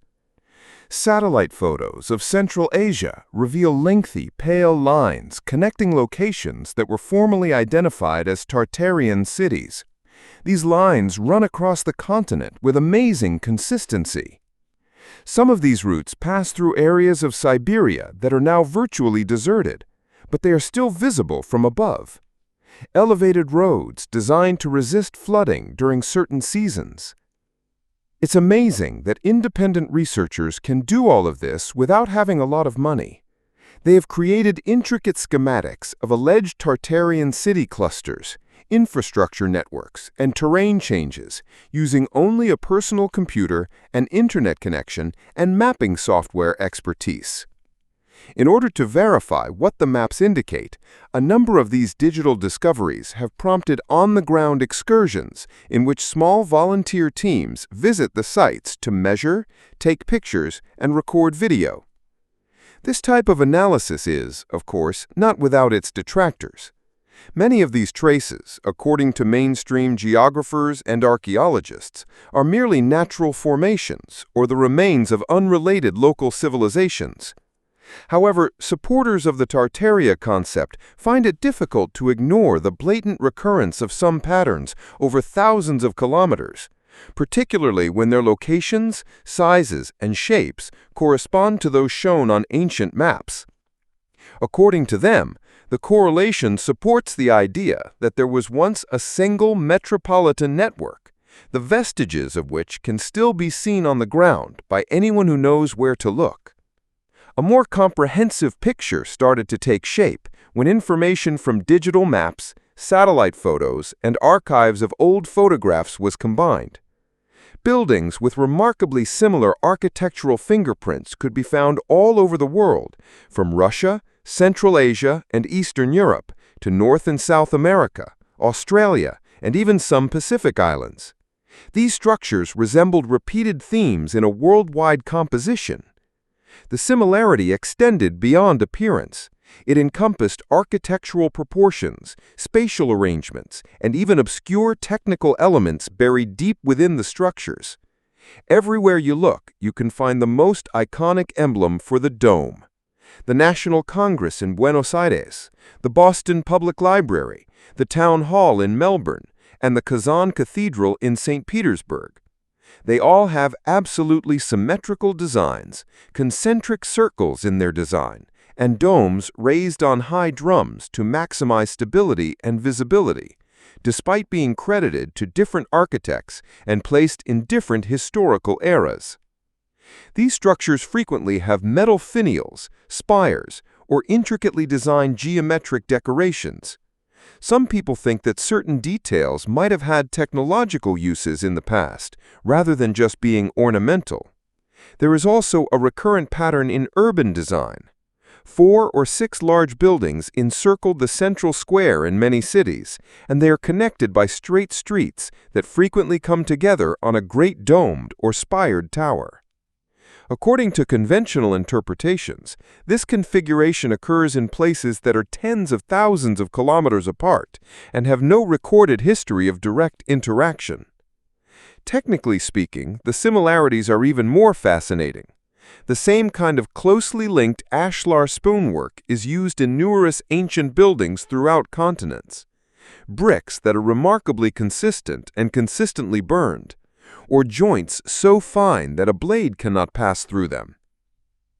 Satellite photos of Central Asia reveal lengthy, pale lines connecting locations that were formerly identified as Tartarian cities. These lines run across the continent with amazing consistency. Some of these routes pass through areas of Siberia that are now virtually deserted, but they are still visible from above. Elevated roads designed to resist flooding during certain seasons. It's amazing that independent researchers can do all of this without having a lot of money. They have created intricate schematics of alleged Tartarian city clusters, infrastructure networks, and terrain changes using only a personal computer, an internet connection, and mapping software expertise. In order to verify what the maps indicate, a number of these digital discoveries have prompted on-the-ground excursions in which small volunteer teams visit the sites to measure, take pictures, and record video. This type of analysis is, of course, not without its detractors. Many of these traces, according to mainstream geographers and archaeologists, are merely natural formations or the remains of unrelated local civilizations. However, supporters of the Tartaria concept find it difficult to ignore the blatant recurrence of some patterns over thousands of kilometers, particularly when their locations, sizes, and shapes correspond to those shown on ancient maps. According to them, the correlation supports the idea that there was once a single metropolitan network, the vestiges of which can still be seen on the ground by anyone who knows where to look. A more comprehensive picture started to take shape when information from digital maps, satellite photos, and archives of old photographs was combined. Buildings with remarkably similar architectural fingerprints could be found all over the world, from Russia, Central Asia, and Eastern Europe to North and South America, Australia, and even some Pacific islands. These structures resembled repeated themes in a worldwide composition. The similarity extended beyond appearance. It encompassed architectural proportions, spatial arrangements, and even obscure technical elements buried deep within the structures. Everywhere you look, you can find the most iconic emblem for the dome. The National Congress in Buenos Aires, the Boston Public Library, the Town Hall in Melbourne, and the Kazan Cathedral in St. Petersburg. They all have absolutely symmetrical designs, concentric circles in their design, and domes raised on high drums to maximize stability and visibility, despite being credited to different architects and placed in different historical eras. These structures frequently have metal finials, spires, or intricately designed geometric decorations. Some people think that certain details might have had technological uses in the past, rather than just being ornamental. There is also a recurrent pattern in urban design. 4 or 6 large buildings encircle the central square in many cities, and they are connected by straight streets that frequently come together on a great domed or spired tower. According to conventional interpretations, this configuration occurs in places that are tens of thousands of kilometers apart and have no recorded history of direct interaction. Technically speaking, the similarities are even more fascinating. The same kind of closely linked ashlar spoonwork is used in numerous ancient buildings throughout continents. Bricks that are remarkably consistent and consistently burned, or joints so fine that a blade cannot pass through them.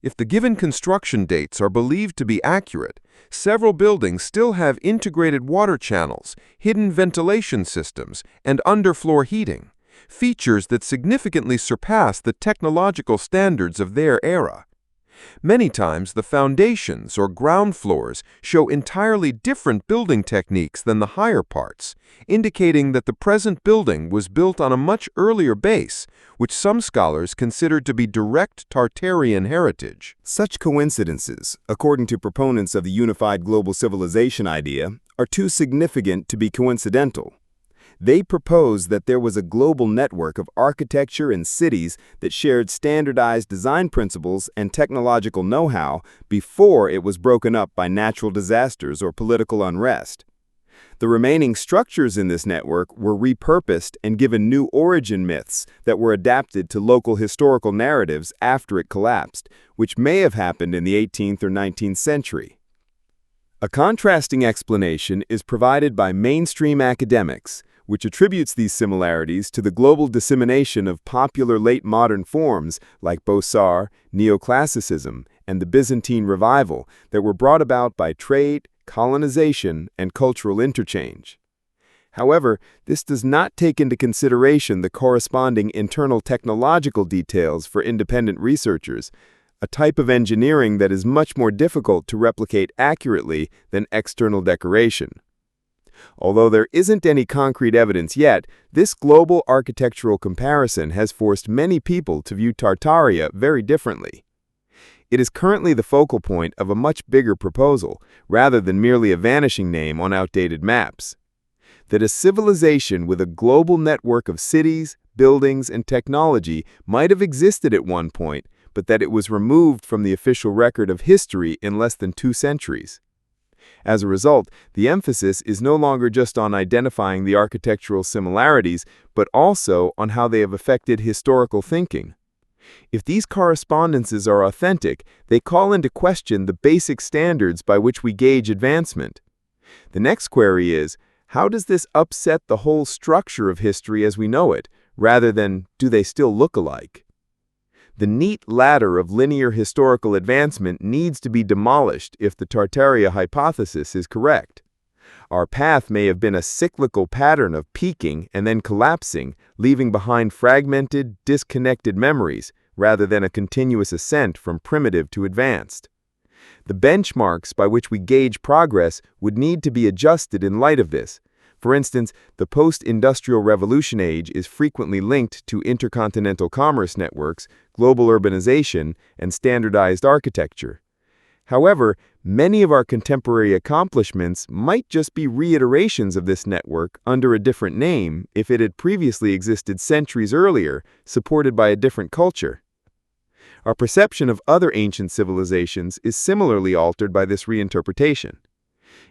If the given construction dates are believed to be accurate, several buildings still have integrated water channels, hidden ventilation systems, and underfloor heating, features that significantly surpass the technological standards of their era. Many times, the foundations or ground floors show entirely different building techniques than the higher parts, indicating that the present building was built on a much earlier base, which some scholars consider to be direct Tartarian heritage. Such coincidences, according to proponents of the unified global civilization idea, are too significant to be coincidental. They propose that there was a global network of architecture and cities that shared standardized design principles and technological know-how before it was broken up by natural disasters or political unrest. The remaining structures in this network were repurposed and given new origin myths that were adapted to local historical narratives after it collapsed, which may have happened in the 18th or 19th century. A contrasting explanation is provided by mainstream academics, which attributes these similarities to the global dissemination of popular late modern forms like Beaux-Arts, Neoclassicism, and the Byzantine Revival that were brought about by trade, colonization, and cultural interchange. However, this does not take into consideration the corresponding internal technological details for independent researchers, a type of engineering that is much more difficult to replicate accurately than external decoration. Although there isn't any concrete evidence yet, this global architectural comparison has forced many people to view Tartaria very differently. It is currently the focal point of a much bigger proposal, rather than merely a vanishing name on outdated maps. That a civilization with a global network of cities, buildings, and technology might have existed at one point, but that it was removed from the official record of history in less than 2 centuries. As a result, the emphasis is no longer just on identifying the architectural similarities, but also on how they have affected historical thinking. If these correspondences are authentic, they call into question the basic standards by which we gauge advancement. The next query is, how does this upset the whole structure of history as we know it, rather than do they still look alike? The neat ladder of linear historical advancement needs to be demolished if the Tartaria hypothesis is correct. Our path may have been a cyclical pattern of peaking and then collapsing, leaving behind fragmented, disconnected memories, rather than a continuous ascent from primitive to advanced. The benchmarks by which we gauge progress would need to be adjusted in light of this. For instance, the post-industrial revolution age is frequently linked to intercontinental commerce networks, global urbanization, and standardized architecture. However, many of our contemporary accomplishments might just be reiterations of this network under a different name if it had previously existed centuries earlier, supported by a different culture. Our perception of other ancient civilizations is similarly altered by this reinterpretation.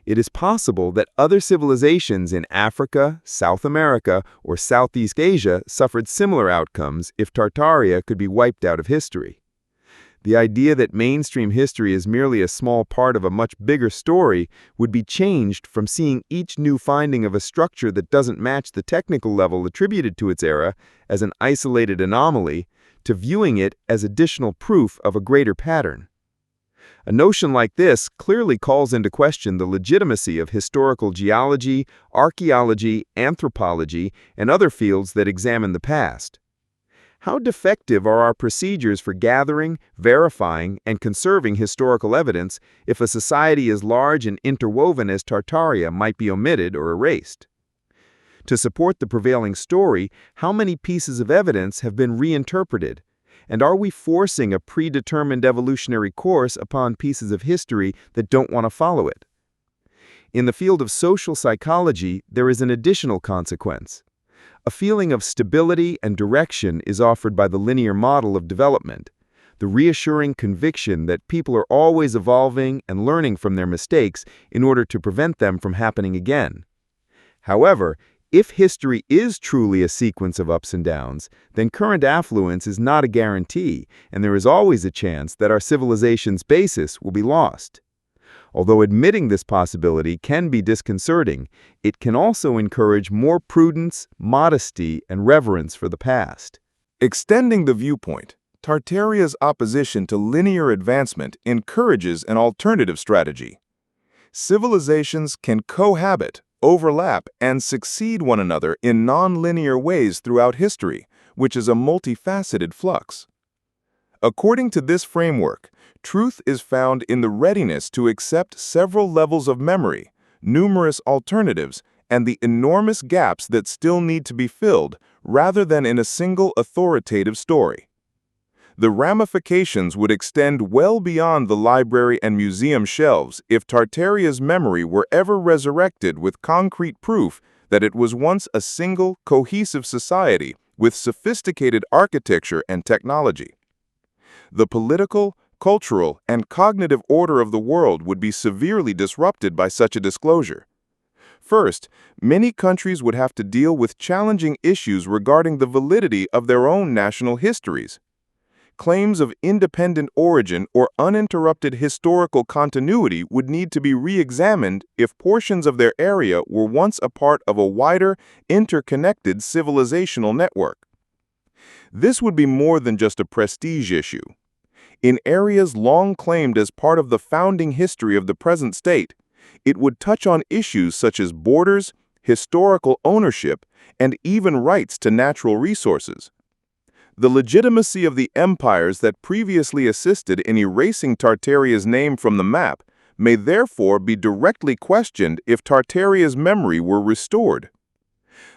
It is possible that other civilizations in Africa, South America, or Southeast Asia suffered similar outcomes if Tartaria could be wiped out of history. The idea that mainstream history is merely a small part of a much bigger story would be changed from seeing each new finding of a structure that doesn't match the technical level attributed to its era as an isolated anomaly to viewing it as additional proof of a greater pattern. A notion like this clearly calls into question the legitimacy of historical geology, archaeology, anthropology, and other fields that examine the past. How defective are our procedures for gathering, verifying, and conserving historical evidence if a society as large and interwoven as Tartaria might be omitted or erased? To support the prevailing story, how many pieces of evidence have been reinterpreted? And are we forcing a predetermined evolutionary course upon pieces of history that don't want to follow it? In the field of social psychology, there is an additional consequence. A feeling of stability and direction is offered by the linear model of development, the reassuring conviction that people are always evolving and learning from their mistakes in order to prevent them from happening again. However, if history is truly a sequence of ups and downs, then current affluence is not a guarantee, and there is always a chance that our civilization's basis will be lost. Although admitting this possibility can be disconcerting, it can also encourage more prudence, modesty, and reverence for the past. Extending the viewpoint, Tartaria's opposition to linear advancement encourages an alternative strategy. Civilizations can cohabit, overlap, and succeed one another in non-linear ways throughout history, which is a multifaceted flux. According to this framework, truth is found in the readiness to accept several levels of memory, numerous alternatives, and the enormous gaps that still need to be filled, rather than in a single authoritative story. The ramifications would extend well beyond the library and museum shelves if Tartaria's memory were ever resurrected with concrete proof that it was once a single, cohesive society with sophisticated architecture and technology. The political, cultural, and cognitive order of the world would be severely disrupted by such a disclosure. First, many countries would have to deal with challenging issues regarding the validity of their own national histories. Claims of independent origin or uninterrupted historical continuity would need to be re-examined if portions of their area were once a part of a wider, interconnected civilizational network. This would be more than just a prestige issue. In areas long claimed as part of the founding history of the present state, it would touch on issues such as borders, historical ownership, and even rights to natural resources. The legitimacy of the empires that previously assisted in erasing Tartaria's name from the map may therefore be directly questioned if Tartaria's memory were restored.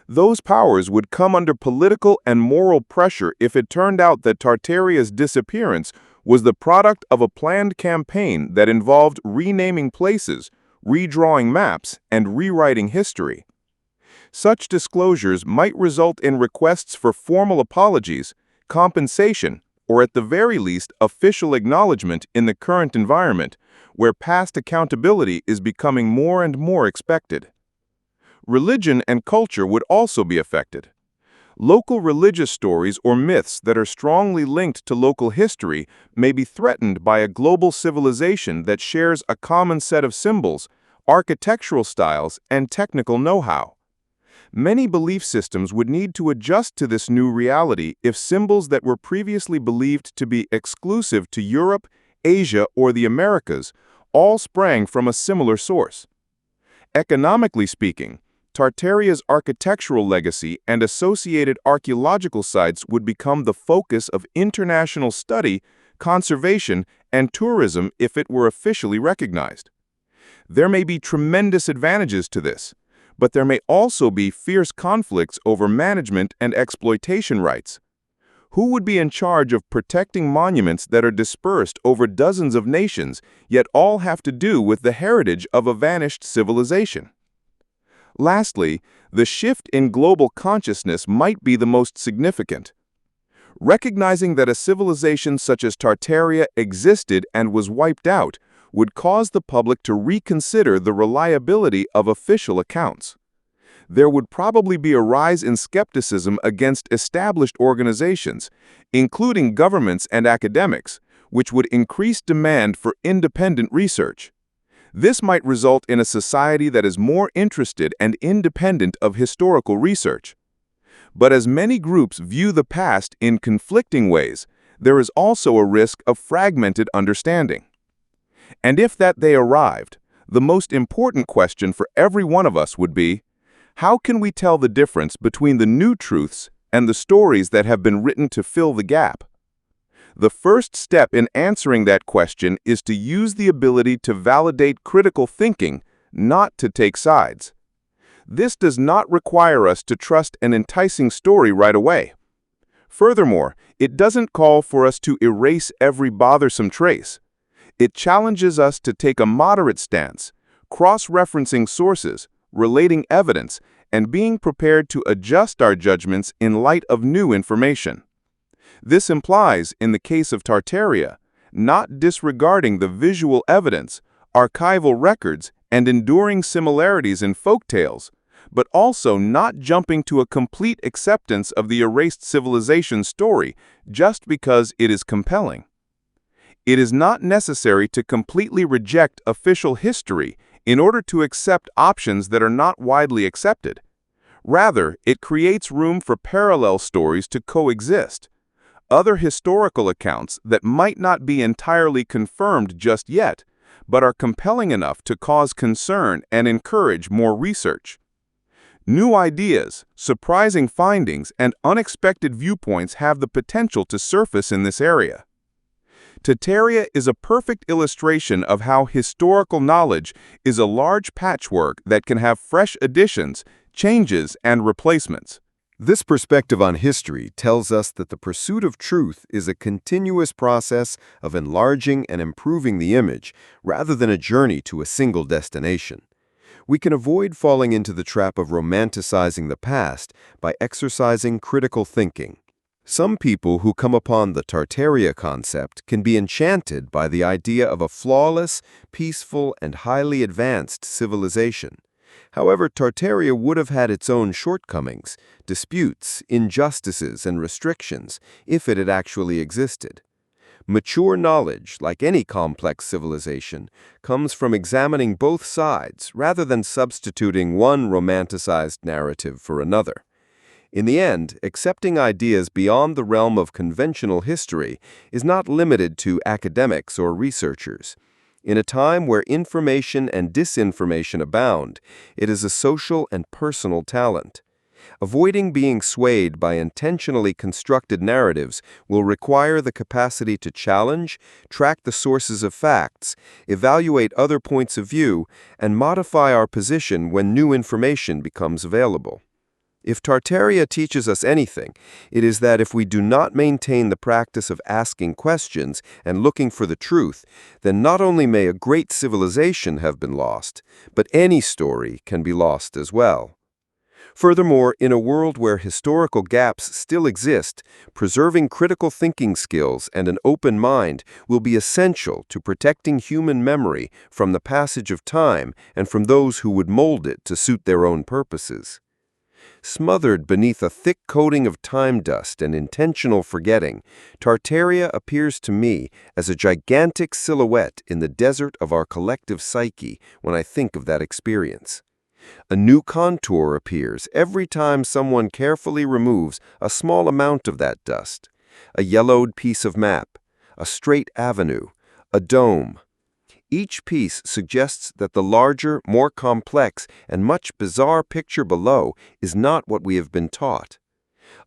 Those powers would come under political and moral pressure if it turned out that Tartaria's disappearance was the product of a planned campaign that involved renaming places, redrawing maps, and rewriting history. Such disclosures might result in requests for formal apologies, compensation, or at the very least, official acknowledgement in the current environment, where past accountability is becoming more and more expected. Religion and culture would also be affected. Local religious stories or myths that are strongly linked to local history may be threatened by a global civilization that shares a common set of symbols, architectural styles, and technical know-how. Many belief systems would need to adjust to this new reality if symbols that were previously believed to be exclusive to Europe, Asia, or the Americas all sprang from a similar source. Economically speaking, Tartaria's architectural legacy and associated archaeological sites would become the focus of international study, conservation, and tourism if it were officially recognized. There may be tremendous advantages to this, but there may also be fierce conflicts over management and exploitation rights. Who would be in charge of protecting monuments that are dispersed over dozens of nations, yet all have to do with the heritage of a vanished civilization? Lastly, the shift in global consciousness might be the most significant. Recognizing that a civilization such as Tartaria existed and was wiped out would cause the public to reconsider the reliability of official accounts. There would probably be a rise in skepticism against established organizations, including governments and academics, which would increase demand for independent research. This might result in a society that is more interested and independent of historical research. But as many groups view the past in conflicting ways, there is also a risk of fragmented understanding. And if that day arrived, the most important question for every one of us would be, how can we tell the difference between the new truths and the stories that have been written to fill the gap? The first step in answering that question is to use the ability to validate critical thinking, not to take sides. This does not require us to trust an enticing story right away. Furthermore, it doesn't call for us to erase every bothersome trace. It challenges us to take a moderate stance, cross-referencing sources, relating evidence, and being prepared to adjust our judgments in light of new information. This implies, in the case of Tartaria, not disregarding the visual evidence, archival records, and enduring similarities in folktales, but also not jumping to a complete acceptance of the erased civilization story just because it is compelling. It is not necessary to completely reject official history in order to accept options that are not widely accepted. Rather, it creates room for parallel stories to coexist. Other historical accounts that might not be entirely confirmed just yet, but are compelling enough to cause concern and encourage more research. New ideas, surprising findings, and unexpected viewpoints have the potential to surface in this area. Tartaria is a perfect illustration of how historical knowledge is a large patchwork that can have fresh additions, changes, and replacements. This perspective on history tells us that the pursuit of truth is a continuous process of enlarging and improving the image, rather than a journey to a single destination. We can avoid falling into the trap of romanticizing the past by exercising critical thinking. Some people who come upon the Tartaria concept can be enchanted by the idea of a flawless, peaceful, and highly advanced civilization. However, Tartaria would have had its own shortcomings, disputes, injustices, and restrictions if it had actually existed. Mature knowledge, like any complex civilization, comes from examining both sides rather than substituting one romanticized narrative for another. In the end, accepting ideas beyond the realm of conventional history is not limited to academics or researchers. In a time where information and disinformation abound, it is a social and personal talent. Avoiding being swayed by intentionally constructed narratives will require the capacity to challenge, track the sources of facts, evaluate other points of view, and modify our position when new information becomes available. If Tartaria teaches us anything, it is that if we do not maintain the practice of asking questions and looking for the truth, then not only may a great civilization have been lost, but any story can be lost as well. Furthermore, in a world where historical gaps still exist, preserving critical thinking skills and an open mind will be essential to protecting human memory from the passage of time and from those who would mold it to suit their own purposes. Smothered beneath a thick coating of time dust and intentional forgetting, Tartaria appears to me as a gigantic silhouette in the desert of our collective psyche when I think of that experience. A new contour appears every time someone carefully removes a small amount of that dust. A yellowed piece of map, a straight avenue, a dome. Each piece suggests that the larger, more complex, and much bizarre picture below is not what we have been taught.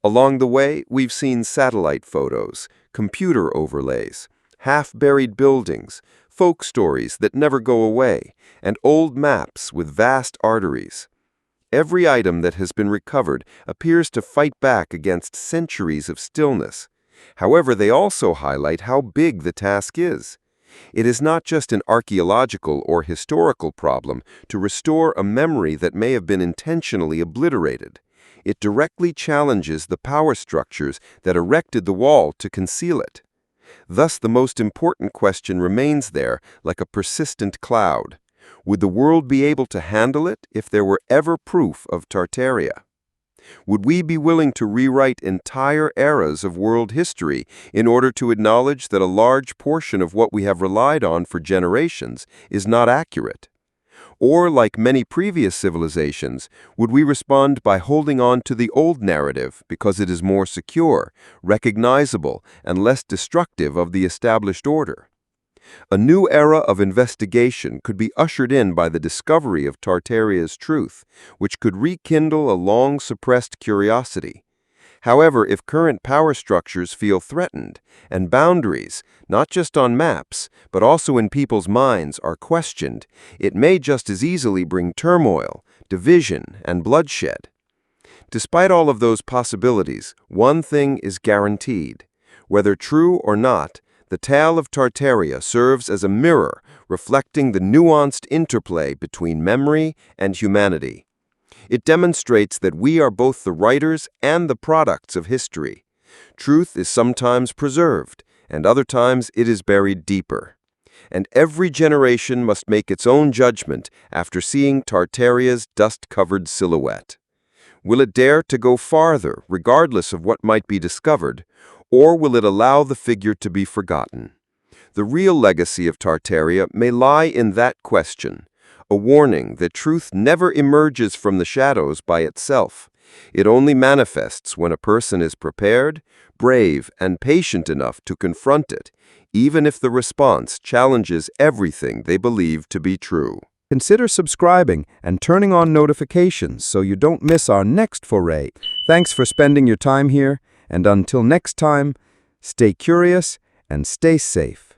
Along the way, we've seen satellite photos, computer overlays, half-buried buildings, folk stories that never go away, and old maps with vast arteries. Every item that has been recovered appears to fight back against centuries of stillness. However, they also highlight how big the task is. It is not just an archaeological or historical problem to restore a memory that may have been intentionally obliterated. It directly challenges the power structures that erected the wall to conceal it. Thus, the most important question remains there like a persistent cloud. Would the world be able to handle it if there were ever proof of Tartaria? Would we be willing to rewrite entire eras of world history in order to acknowledge that a large portion of what we have relied on for generations is not accurate? Or, like many previous civilizations, would we respond by holding on to the old narrative because it is more secure, recognizable, and less destructive of the established order? A new era of investigation could be ushered in by the discovery of Tartaria's truth, which could rekindle a long-suppressed curiosity. However, if current power structures feel threatened, and boundaries, not just on maps, but also in people's minds, are questioned, it may just as easily bring turmoil, division, and bloodshed. Despite all of those possibilities, one thing is guaranteed. Whether true or not, the tale of Tartaria serves as a mirror reflecting the nuanced interplay between memory and humanity. It demonstrates that we are both the writers and the products of history. Truth is sometimes preserved, and other times it is buried deeper. And every generation must make its own judgment after seeing Tartaria's dust-covered silhouette. Will it dare to go farther, regardless of what might be discovered, or will it allow the figure to be forgotten? The real legacy of Tartaria may lie in that question, a warning that truth never emerges from the shadows by itself. It only manifests when a person is prepared, brave, and patient enough to confront it, even if the response challenges everything they believe to be true. Consider subscribing and turning on notifications so you don't miss our next foray. Thanks for spending your time here, and until next time, stay curious and stay safe.